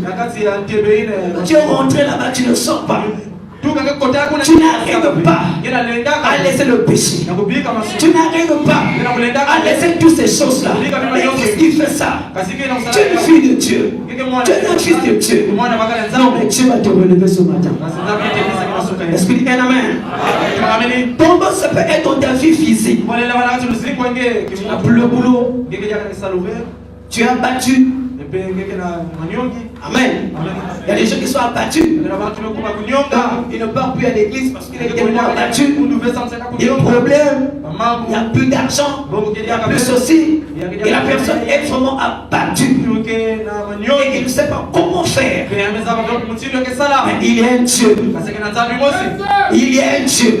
Tu es rentré là-bas, tu ne sors pas. Tu n'arrives pas à laisser le péché. Tu n'arrives pas à laisser toutes ces choses-là. Mais qu'est-ce qui fait ça? Tu es une fille de Dieu. Tu es un fils de Dieu. Non, mais Dieu va te relever ce matin. Est-ce que tu dis un amen? Tomber, ça peut être dans ta vie physique. Tu n'as plus le boulot. Tu es abattu. Amen. Il y a des gens qui sont abattus. Ils ne partent plus à l'église parce qu'ils sont abattus. Il y a un problème. Il n'y a plus d'argent. Il n'y a plus ceci. Et la personne est vraiment abattue. Et il ne sait pas comment faire. Mais il y a un Dieu. Il y a un Dieu.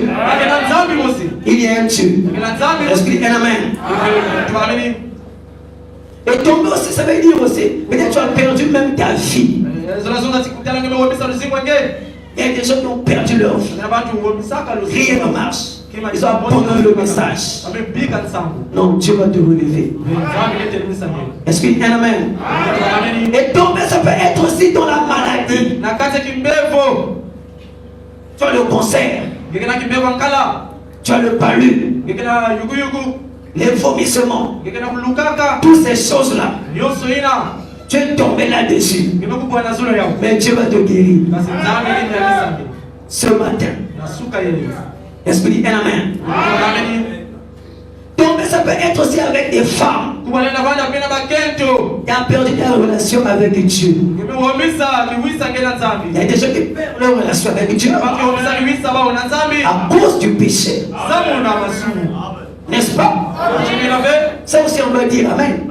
Il y a un Dieu. Est-ce qu'il y a un amen? Et tomber aussi, ça veut dire aussi, peut-être tu as perdu même ta vie. Il y a des gens qui ont perdu leur vie. Rien ne marche. Ils ont abandonné le message. Non, Dieu va te relever. Est-ce qu'il y a un amen? Et tomber, ça peut être aussi dans la maladie. Tu as le cancer. Tu as le palu. Les vomissements, toutes ces choses-là, tu es tombé là-dessus. Mais Dieu va te guérir ce matin. Est-ce que tu dis un amen? Tomber, ça peut être aussi avec des femmes. Tu as perdu ta relation avec Dieu. Il y a des gens qui perdent leur relation avec Dieu à cause du péché. N'est-ce pas? Ça aussi on doit dire amen.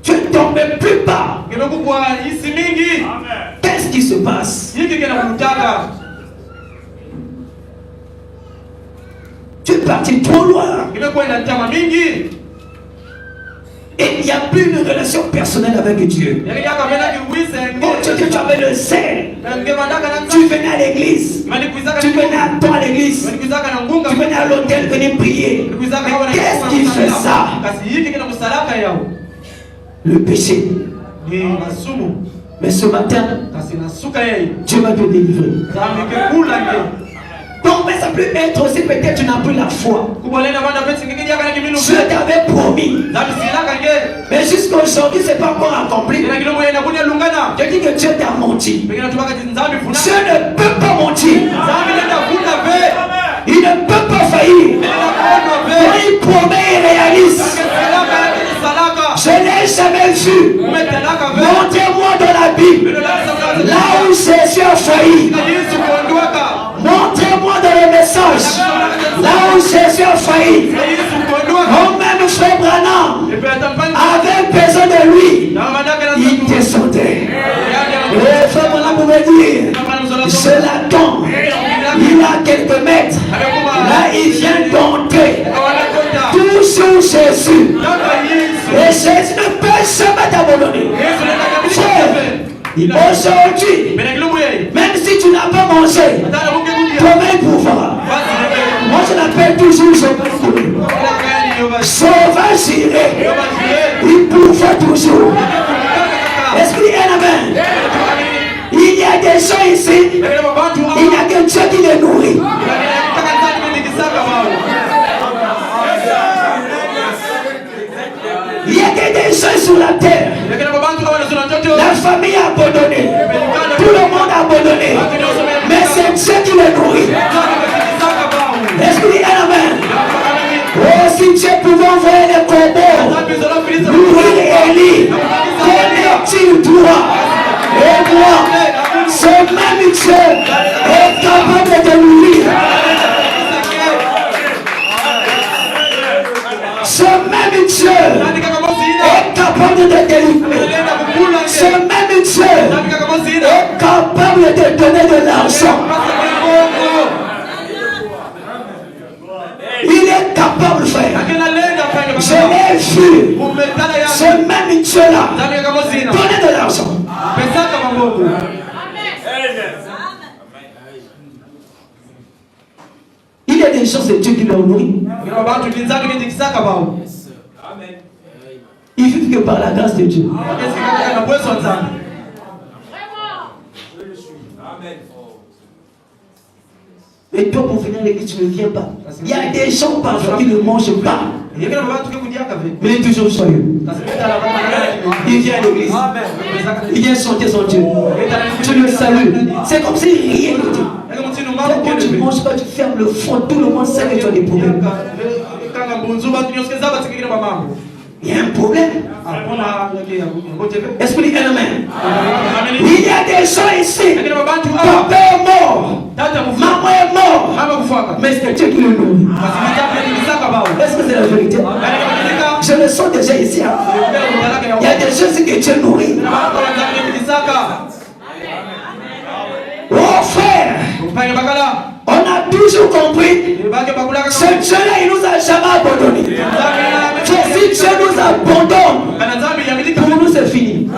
Tu es tombé plus bas. Qu'est-ce qui se passe? Tu es parti trop loin. Et il n'y a plus de relation personnelle avec Dieu. Bon Dieu, que tu avais le sel. Tu venais à l'église. Tu venais à toi à l'église. Tu venais à l'hôtel, venir prier. Mais qu'est-ce qui fait ça? Le péché. Mais ce matin, Dieu va te délivrer. Tomber, ça peut être aussi peut-être tu n'as plus la foi. Dieu t'avait promis. Mais jusqu'à aujourd'hui, ce n'est pas encore accompli. Je dis que Dieu t'a menti. Dieu ne peut pas mentir. Il ne peut pas faillir. Quand il promet, il réalise. Je n'ai jamais vu. Montrez-moi dans la Bible là où Jésus a failli. Montrez-moi dans les messages là où Jésus a failli. Oh, même frère Branham avait besoin de lui. Il descendait. Et frère Branham pouvait dire, je l'attends. Il a quelques mètres. Là, il vient d'entrer. Toujours Jésus. Et Jésus ne peut jamais t'abandonner. Aujourd'hui, même si tu n'as pas mangé, toi-même pourras. Moi, je l'appelle toujours sauvage j'irai. Il pourra toujours. Est-ce qu'il y a un amen? Il y a des gens ici, il n'y a que Dieu qui les nourrit. Il n'y a que des gens sur la terre. La famille a abandonné. Tout le monde a abandonné. Mais c'est Dieu qui les nourrit. Est-ce qu'il y a un amen? Oh, si Dieu pouvait envoyer les corbeaux, nourrir Élie, connaît-il toi et moi? Ce même Dieu est capable de te nourrir. Ce même Dieu est capable de te délivrer. Ce même Dieu est capable de te donner de l'argent. Il est capable, frère. Je l'ai vu. Ce même Dieu-là donner de l'argent. Il y a des choses de Dieu qui leur nourrit. Ils vivent que par la grâce de Dieu. Et toi, pour venir à l'église, tu ne viens pas. Il y a des gens parfois qui ne mangent pas. Mais il est toujours joyeux. Il vient à l'église. Il vient chanter son Dieu. Tu le salues. C'est comme si rien n'était. Quand tu ne manges pas, tu fermes le fond. Tout le monde sait que tu as des problèmes. Il y a un problème. Est-ce qu'il y a un amen? Il y a des gens ici. Papa est mort. Maman est mort. Mais c'est Dieu qui le nourrit. Est-ce que c'est la vérité? Je le sens déjà ici. Il y a des choses que Dieu nourrit. Oh frère, on a toujours compris. Ce Dieu-là, il nous a jamais abandonné. Si Dieu nous abandonne, pour nous c'est fini.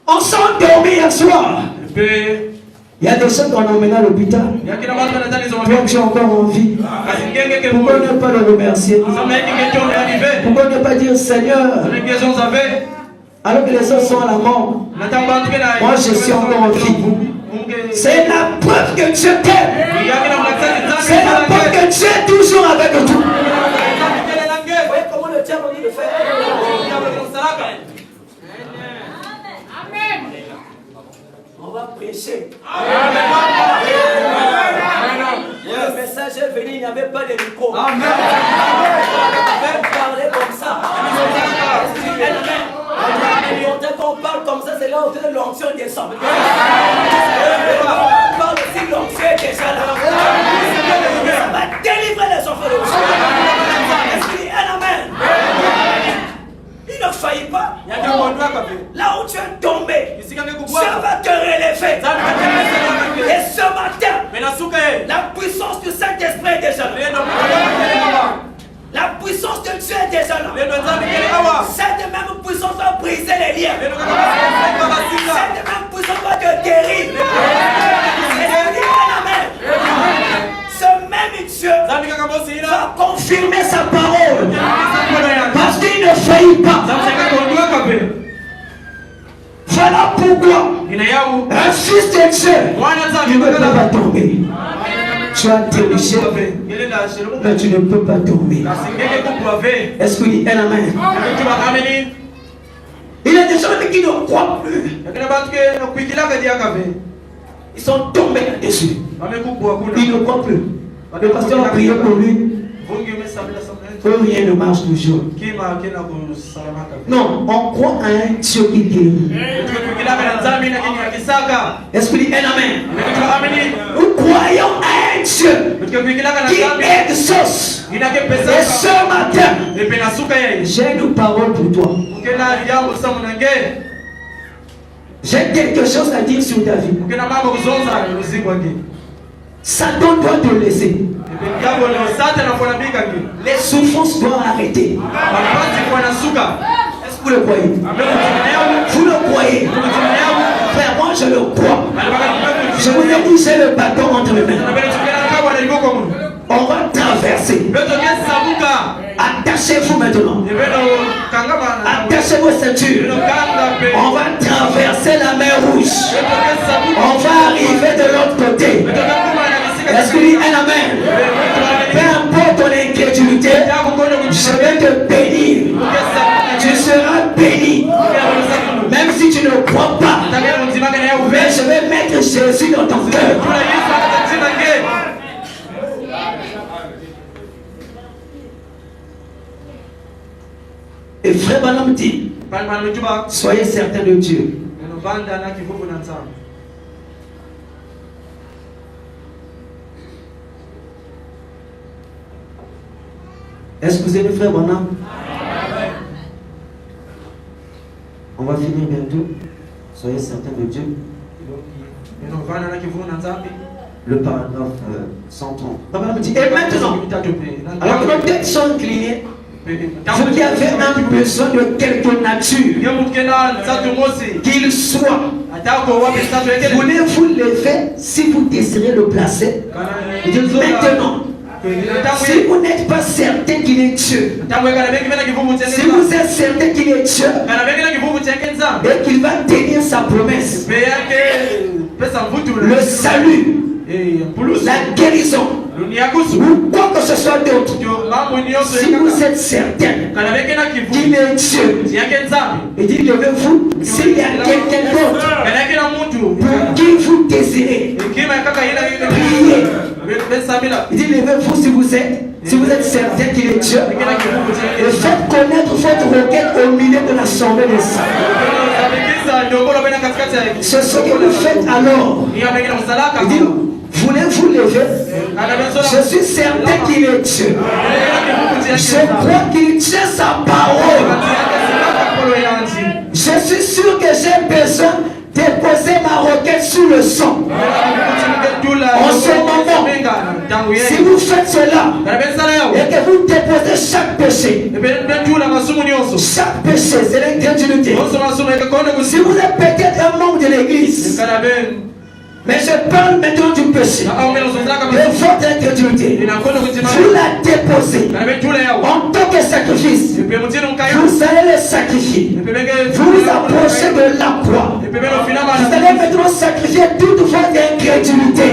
On s'est endormi hier soir. Il y a des gens qu'on a emmené à l'hôpital. Toi, tu as encore envie. Pourquoi ne pas le remercier? Pourquoi ne pas dire Seigneur, alors que les autres sont à la mort, moi je suis encore en vie. C'est la preuve que Dieu t'aime. C'est la preuve que Dieu est toujours avec toi. Vous voyez comment le diable dit le faire? On va prêcher. Le message est venu, il n'y avait pas de micro. On va parler comme ça. Quand on parle comme ça, c'est là où l'onction descend. On parle aussi de l'onction est déjà là. Ça va délivrer les enfants de Dieu. Est-ce qu'il y a un amen? Il ne faillit pas. Là où tu es tombé, Dieu va te relever. Et ce matin, la puissance du Saint-Esprit est déjà là. La puissance de Dieu est déjà là. Cette même puissance va briser les liens. Cette même puissance va te guérir. Ce même Dieu va confirmer sa parole. Parce qu'il ne faillit pas. Voilà pourquoi un fils de Dieu ne peut pas tomber. Tu as dirigé, mais tu ne peux pas tomber. Est-ce qu'il y a un amen? Il y a des gens qui ne croient plus. Ils sont tombés là-dessus. Ils ne croient plus. Le pasteur a prié pour lui. Rien ne marche toujours. Non, on croit à un Dieu qui guérit. Est-ce que dit un amen? Nous croyons à un Dieu qui exauce. Et ce matin, j'ai une parole pour toi. J'ai quelque chose à dire sur ta vie. Satan doit te laisser. Les souffrances doivent arrêter. Est-ce que vous le croyez? Vous le croyez? Frère, moi je le crois. Je vous ai dit, j'ai le bâton entre mes mains. On va traverser. Attachez-vous maintenant. Attachez vos ceintures. On va traverser la mer Rouge. On va arriver de l'autre côté. Est-ce qu'il y a un amen? Peu importe ton incrédulité, je vais te bénir. Tu seras béni. Même si tu ne crois pas. Mais je vais mettre Jésus dans ton cœur. Et frère Branham dit, soyez certain de Dieu. Est-ce que vous êtes frère Branham? On va finir bientôt. Soyez certain de Dieu. Le paragraphe 130. Et maintenant, alors que nos têtes sont inclinées, vous qui avez un besoin de quelque nature, qu'il soit, voulez-vous lever si vous désirez le placer? Maintenant, si vous n'êtes pas certain qu'il est Dieu, si vous êtes certain qu'il est Dieu et qu'il va tenir sa promesse, le salut, la guérison, ou quoi que ce soit d'autre, si vous êtes certain qu'il est Dieu, et dit levez-vous s'il y a quelqu'un d'autre pour qui vous désirez prier. Il dit levez-vous si vous êtes certain qu'il est Dieu, et faites connaître votre requête au milieu de l'assemblée des saints. C'est ce que vous faites alors. Il dit voulez-vous lever? Je suis certain qu'il est Dieu. Je crois qu'il tient sa parole. Je suis sûr que j'ai besoin de poser ma requête sur le son. En ce moment, si vous faites cela et que vous déposez chaque péché, chaque péché, c'est l'incrédulité. Si vous êtes peut-être un membre de l'église, mais je parle maintenant du péché, de votre incrédulité, vous la déposez en tant que sacrifice. Vous allez le sacrifier. Vous vous approchez de la croix. Vous allez maintenant sacrifier toute votre incrédulité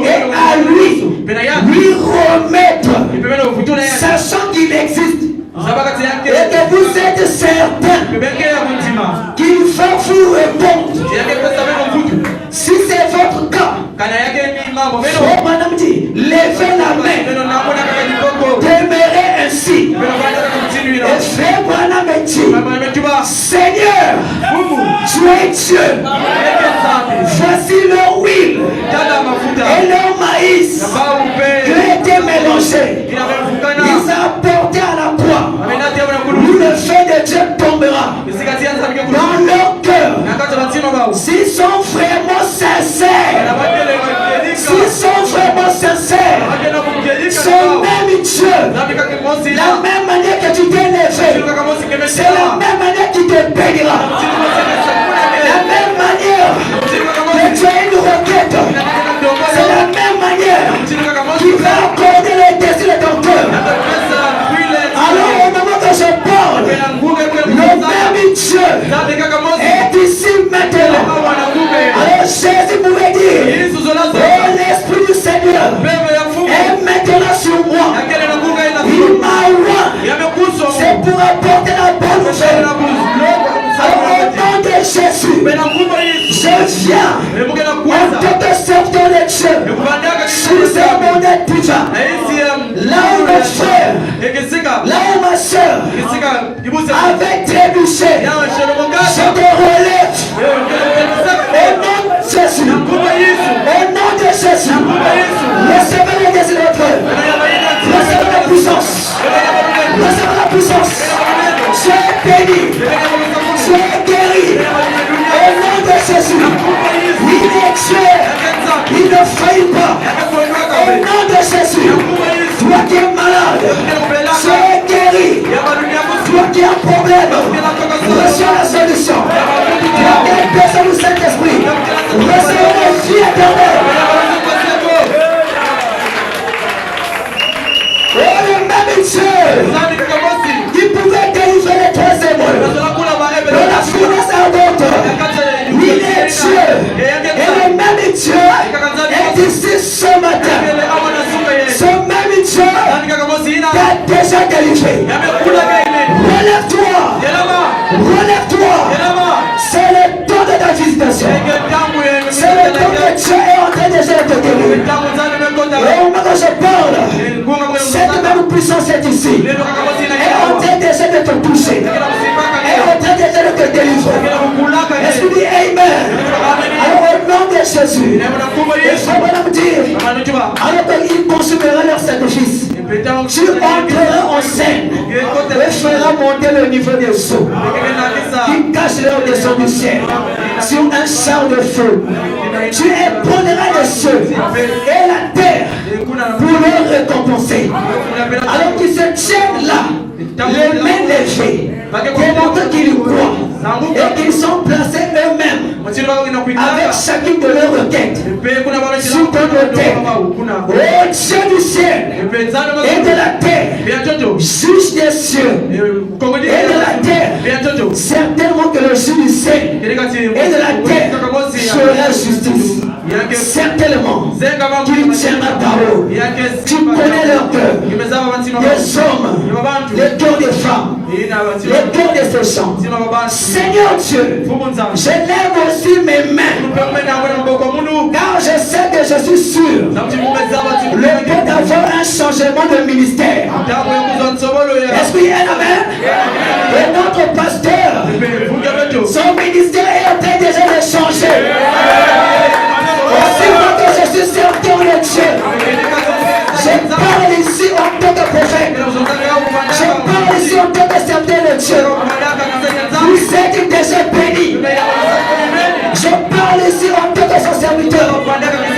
et à lui remettre, sachant qu'il existe et que vous êtes certain qu'il va vous répondre. Si c'est votre cas, frère Branham dit, levez la main, demeurez ainsi. Et frère Branham dit, Seigneur, tu es Dieu. Voici leur huile et leur maïs qui ont été mélangés. Ils ont apporté à la croix. Où le feu de Dieu tombera dans leur cœur. S'ils sont vraiment sincères, s'ils sont vraiment sincères, ce même Dieu, la même manière que tu t'es levé, c'est la même manière qu'il te bénira. La même manière que tu as une requête, c'est la même manière qu'il va accorder les désirs de ton cœur. Alors au moment que je parle, le même Dieu est ici maintenant. Alors Jésus pouvait dire, oh l'Esprit du Seigneur est maintenant sur moi. Il m'a oint. C'est pour apporter la bonne nouvelle. Alors au nom de si c'est mon étudiant, là où mon frère, là où ma soeur avait trébuché, je te relève au nom de Jésus. Au nom de Jésus, recevez le désir de votre cœur. Recevez la puissance. Recevez la puissance. Soyez béni. Soyez guéri. Au nom de Jésus, il est Dieu. Il ne faillit pas. Au nom de Jésus, toi qui es malade, soyez guéri. Toi qui as un problème, reçois la solution. Toi qui as personne au Saint-Esprit, recevez la vie éternelle. Oh, le même Dieu qui pouvait délivrer les trois émois de la fournaise ardente, il est Dieu. Et le même Dieu est ici ce matin. Ce même Dieu t'a déjà délivré. Relève-toi. Relève-toi. C'est le temps de ta visitation. C'est le temps que Dieu est en train déjà de te guérir. Et au moment où je parle, cette même puissance est ici. Elle est en train déjà de te toucher. Elle est en train déjà de te délivrer. Est-ce que tu dis Amen? Alors au nom de Jésus, il faut me dire, alors qu'il consumera leur sacrifice, tu entreras en scène et feras monter le niveau des eaux qui cachent leur descend du ciel sur un char de feu. Tu éprouveras les cieux et la terre pour leur récompenser. Alors qu'ils se tiennent là, les mains levées, démontrant qu'ils croient et qu'ils sont placés eux-mêmes avec chacune de leurs requêtes sur ton autel. Oh Dieu du ciel et de la terre, juge des cieux et de la terre, certainement que le juge du ciel et de la terre fera justice. Certainement qu'il tiendra parole. Tu connais leur cœur, les hommes, les cœurs des femmes, les cœurs de ces gens. Seigneur Dieu, je lève aussi mes mains, car je sais que je suis sûr le fait d'avoir un changement de ministère. Est-ce qu'il y a un amen? Et notre pasteur, son ministère est en train déjà de changer. Aussi moi que je suis certain de Dieu, je parle ici en tant que prophète, je parle ici en tant que certain de Dieu. Vous êtes déjà bénis. Je parle ici en tant que son serviteur.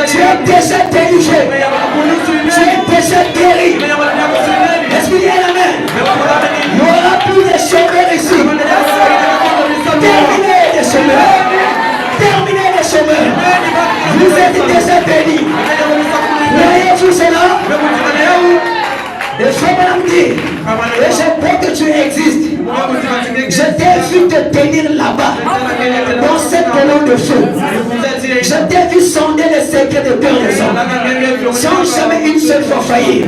Tu es déjà délivré. Tu es déjà guéri. Est-ce qu'il y a un amen? Il n'y aura plus de chômeurs ici. Terminez les chômeurs. Terminez les chômeurs. Vous êtes déjà bénis. Voyez-vous cela? Et je me dire, et je crois que tu existes. Je t'ai vu te tenir là-bas, dans cette colonne de feu. Je t'ai vu sonder les secrets de cœur des hommes, sans jamais une seule fois faillir.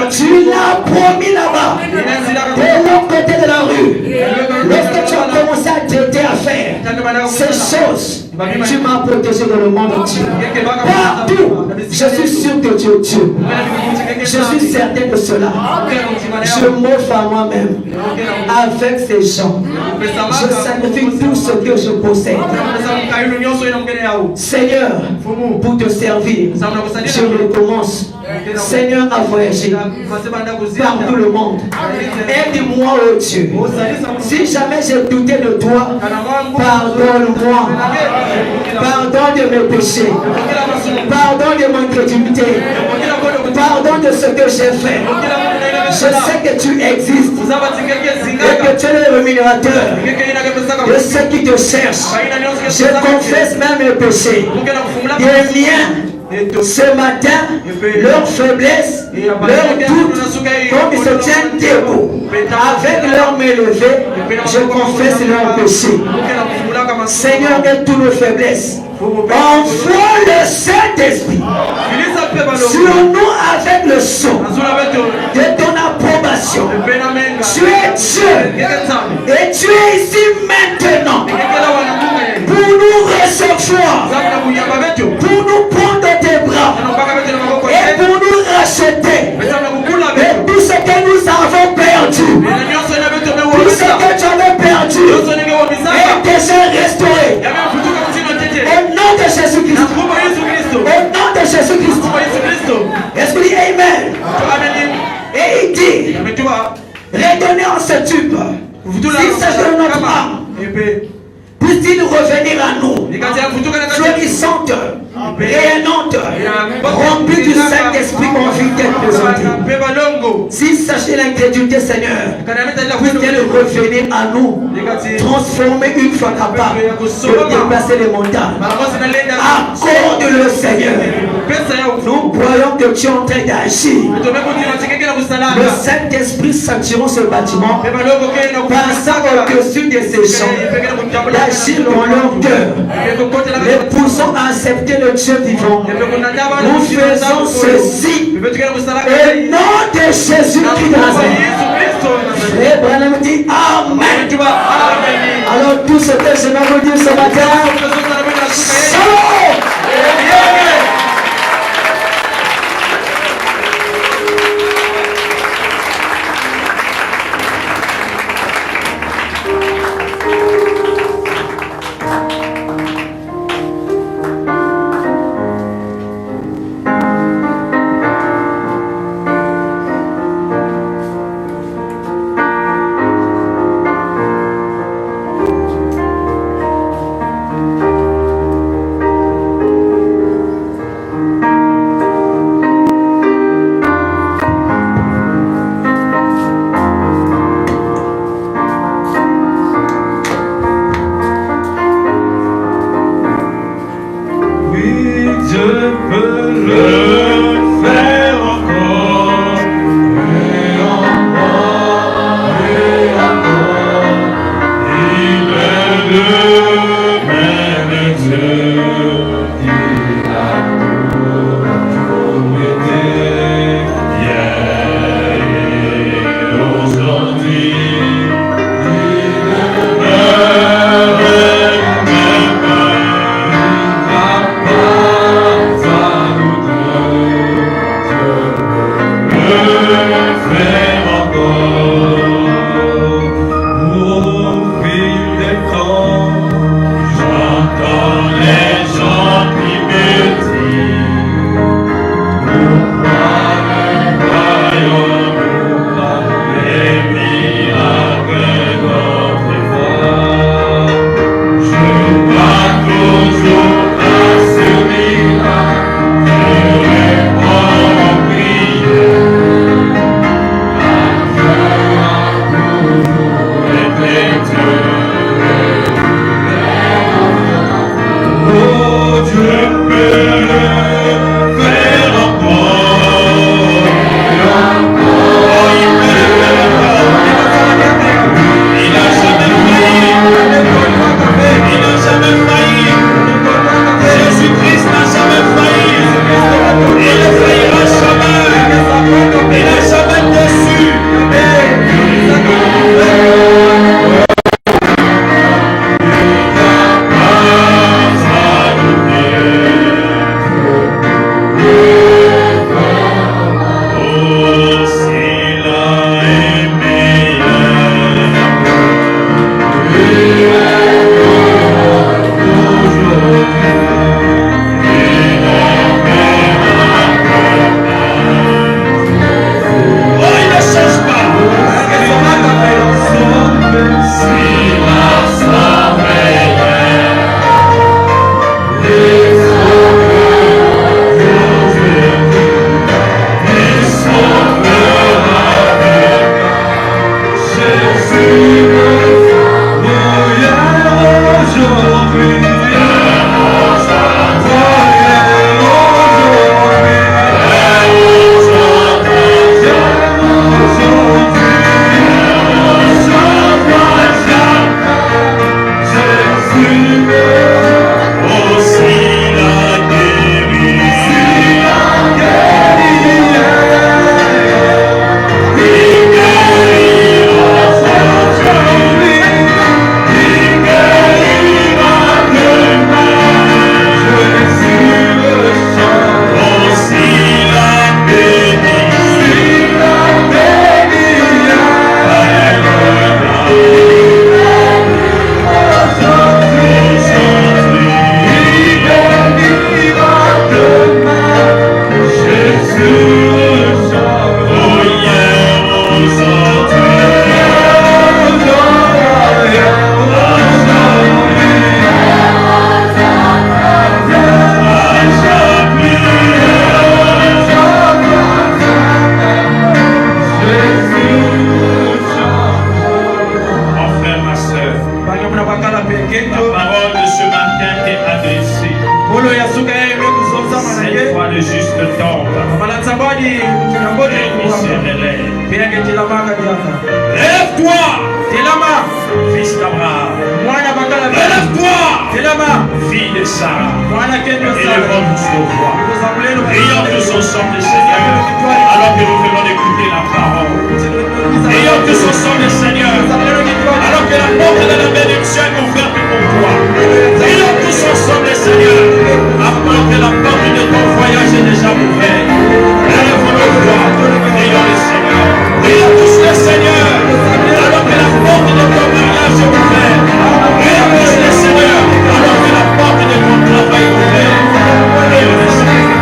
Tu l'as promis là-bas, de l'autre côté de la rue. Lorsque tu as commencé à t'aider à faire ces choses, tu m'as protégé dans le monde entier. Partout, je suis sûr que tu es Dieu. Je suis certain de cela. Je m'offre à moi-même avec ces gens. Je sacrifie tout ce que je possède. Seigneur, pour te servir, je recommence. Seigneur, à voyager par tout le monde. Aide-moi, oh Dieu. Si jamais j'ai douté de toi, pardonne-moi. Pardonne de mes péchés. Pardonne de mon incrédulité. Pardonne de ce que j'ai fait. Je sais que tu existes et que tu es le rémunérateur de ceux qui te cherchent. Je confesse même mes péchés, des miens. Ce matin, leur faiblesse, leur doute, comme ils se tiennent debout, avec leurs mains levées, je confesse leurs péchés. Seigneur, aide toutes nos faiblesses. Envoie le Saint-Esprit sur nous avec le son de ton approbation. Tu es Dieu et tu es ici maintenant pour nous recevoir, pour nous prendre dans tes bras Est-ce que vous dites Amen? Et il dit, redonnez en ce tube. S'il s'agit de notre âme, puisse-t-il revenir à nous, florissante, rayonnante, remplie du Saint-Esprit convicté de présenter. S'il s'agit de l'incrédulité, Seigneur, puisse-t-il revenir à nous, transformer une fois capable de dépasser les montagnes. Accorde-le, Seigneur. Nous croyons que tu es en train d'agir. Le Saint-Esprit saturera ce bâtiment, passant au-dessus de ces gens, d'agir dans leur cœur, les poussant à accepter le Dieu vivant. Nous faisons ceci au nom de Jésus-Christ de Nazareth. Et Branham dit Amen. Alors tout ce que je vais vous dire ce matin, Shalom. Lève-toi, fils d'Abraham. Lève-toi, fille de Sarah. Élevons tous nos voix. Prions tous ensemble, Seigneur, alors que nous venons d'écouter la parole. Prions tous ensemble, Seigneur, alors que la porte de la bénédiction est ouverte pour toi. Prions tous ensemble, Seigneur, alors que la porte de ton voyage est déjà ouverte. Élevons nos voix. Prions le Seigneur. Prions tous le Seigneur, alors que la porte de ton mariage est ouverte. Prions tous le Seigneur, alors que la porte de ton travail est ouverte. Prions le Seigneur.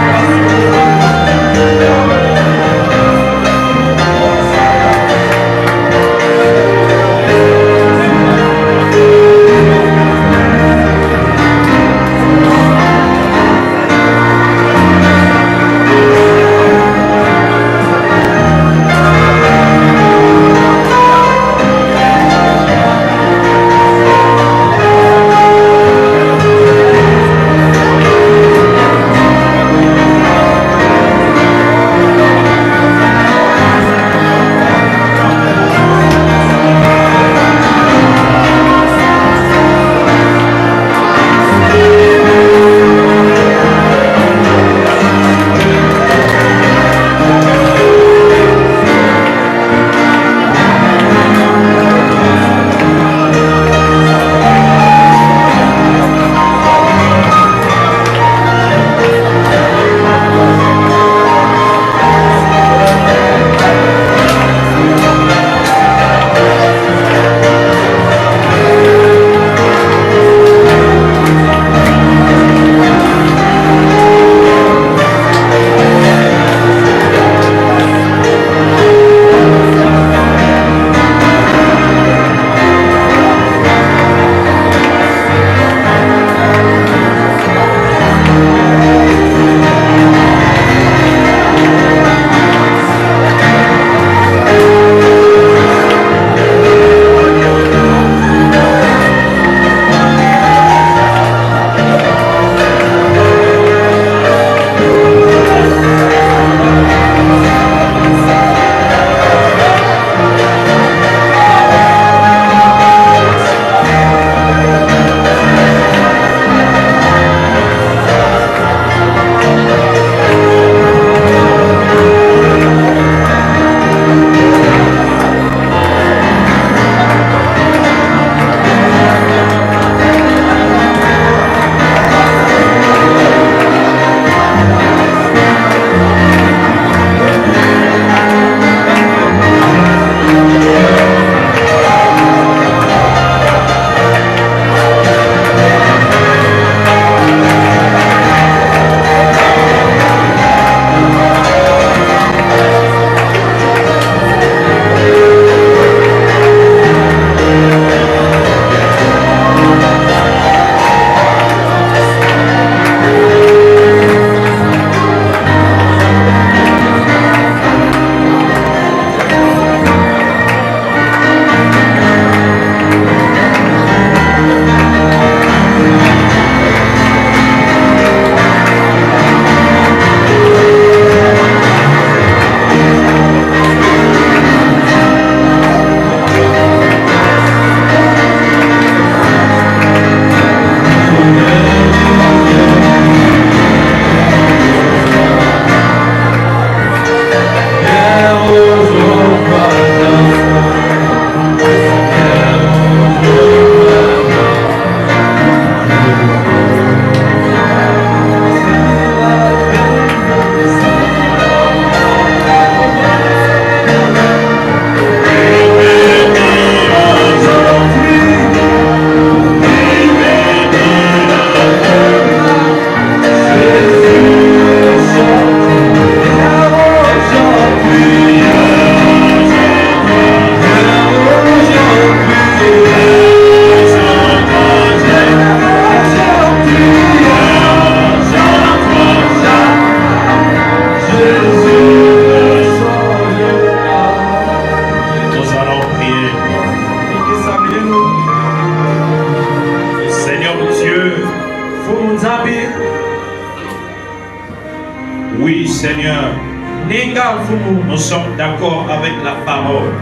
Nous sommes d'accord avec la parole.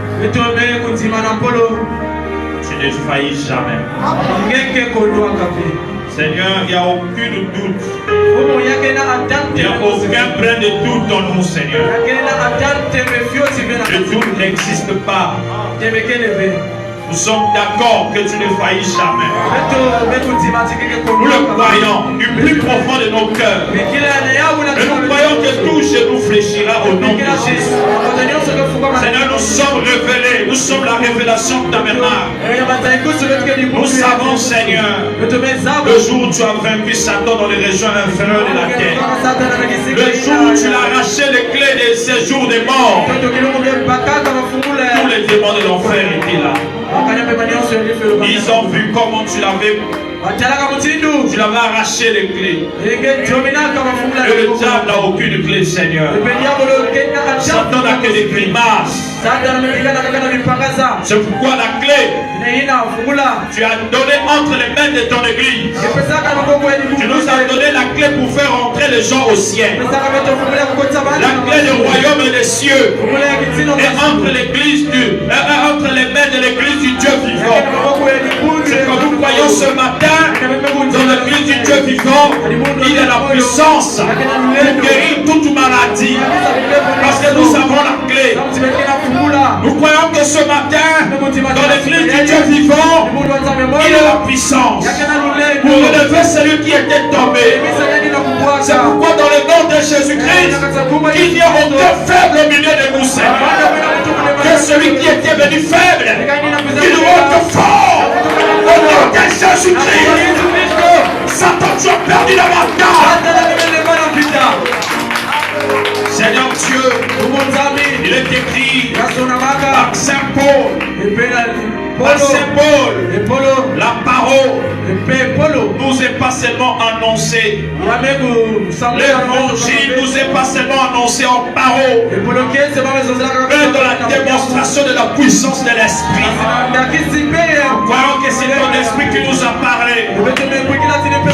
Tu ne faillis jamais. Seigneur, il n'y a aucun doute. Il n'y a aucun brin de doute en nous, Seigneur. Le doute n'existe pas. Nous sommes d'accord que tu ne faillis jamais. Nous le croyons du plus profond de nos cœurs. Et nous croyons que tout genou fléchira au nom de Jésus. Seigneur, nous sommes révélés. Nous sommes la révélation de ta tabernacle. Nous savons, Seigneur, le jour où tu as vaincu Satan dans les régions inférieures de la terre. Le jour où tu l'as arraché les clés des séjours des morts. Tous les démons de l'enfer étaient là. Ils ont vu comment tu l'avais arraché les clés. Et le diable n'a aucune clé, Seigneur. Satan n'a que des grimaces. C'est pourquoi la clé, tu as donné entre les mains de ton église. Tu nous as donné la clé pour faire entrer les gens au ciel. La clé du royaume et des cieux. Et entre les mains de l'église du Dieu vivant. C'est que nous croyons ce matin dans l'église du Dieu vivant. Il est la puissance pour guérir toute maladie. Parce que nous avons la clé. Nous croyons que ce matin, dans l'église du Dieu vivant, il est la puissance pour relever celui qui était tombé. C'est pourquoi dans le nom de Jésus-Christ, il n'y a aucun faible au milieu de nous, Seigneur. Que celui qui était venu faible, qu'il rentre fort au nom de Jésus-Christ. Satan, tu as perdu la bataille. Seigneur Dieu, il est écrit par Saint Paul, la parole nous est pas seulement annoncée. L'évangile nous est pas seulement annoncé en parole, mais dans la démonstration de la puissance de l'Esprit. Nous croyons que c'est ton Esprit qui nous a parlé.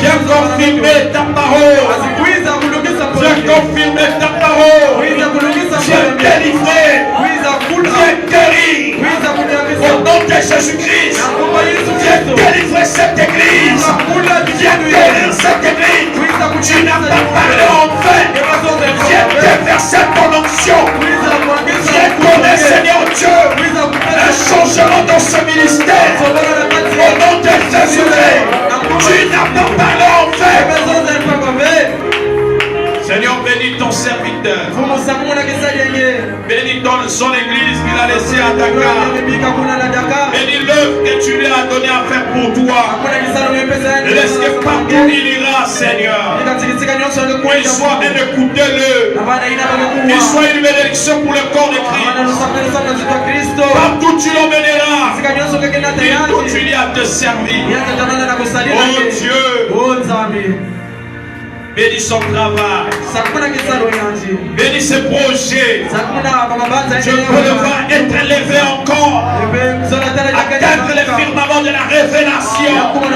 Viens confirmer ta parole. Viens confirmer ta parole. Viens délivrer. Viens guérir. Au nom de Jésus-Christ. Viens délivrer cette église. Viens guérir cette église. Tu n'as pas parlé en vain. Viens déverser ton onction. Viens donner, Seigneur Dieu, un changement dans ce ministère. Au nom de Jésus-Christ. Tu n'as pas parlé en vain. Seigneur, bénis ton serviteur. Bénis son église qu'il a laissée à Dakar. Bénis l'œuvre que tu lui as donné à faire pour toi. Laisse que partout il ira, Seigneur, qu'il soit un écoutez-le. Qu'il soit une bénédiction pour le corps de Christ. Partout tu l'emmèneras. Il continue à te servir. Oh Dieu. Bénis son travail. Bénis ses projets. Je peux le voir être élevé encore. Atteindre les firmaments de la révélation. Ouvre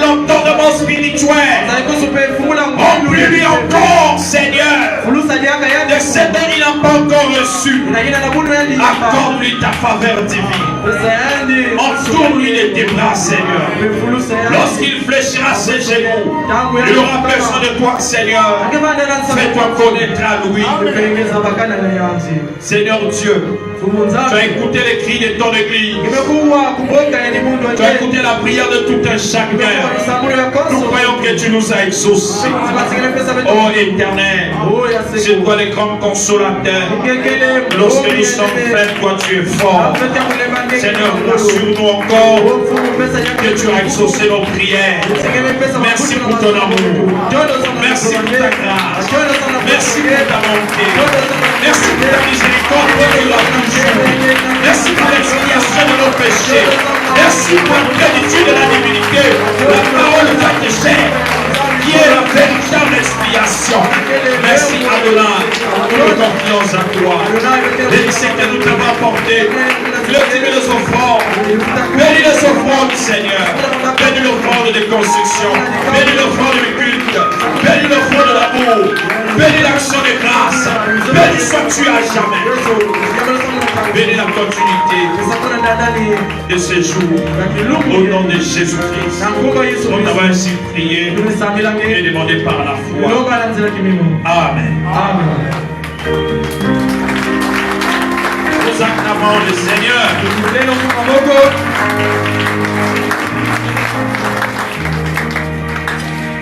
l'entendement spirituel. Remplis-lui encore, Seigneur, de ce dont il n'a pas encore reçu. Accorde-lui ta faveur divine. Entoure-lui de tes bras, Seigneur. Lorsqu'il fléchira ses genoux, il aura besoin de toi, Seigneur. Fais-toi connaître à lui. Seigneur Dieu, tu as écouté les cris de ton église. Tu as écouté la prière de tout un chacun. Nous croyons que tu nous as exaucés. Oh Éternel, c'est toi le grand consolateur. Lorsque nous sommes faibles, toi tu es fort. Seigneur, rassure-nous encore que tu as exaucé nos prières. Merci pour ton amour. Merci pour ta grâce. Merci pour ta bonté. Merci pour ta miséricorde qui nous a toujours. Merci pour l'expiation de nos péchés. Merci pour la plénitude de la divinité. La parole de ta chair qui est la véritable expiation. Merci Adonai. Nous confions à toi. Bénis ce que nous t'avons apporté. Glorifie les offrandes. Bénis les offrandes, Seigneur. Bénis l'offrande de construction. Bénis l'offrande de culte. Bénis l'offrande de l'amour. Bénis l'action de grâce. sois-tu à jamais. Bénis la continuité de ces jours. Au nom de Jésus-Christ. On va ainsi prier et demander par la foi. Amen. Nous acclamons le Seigneur.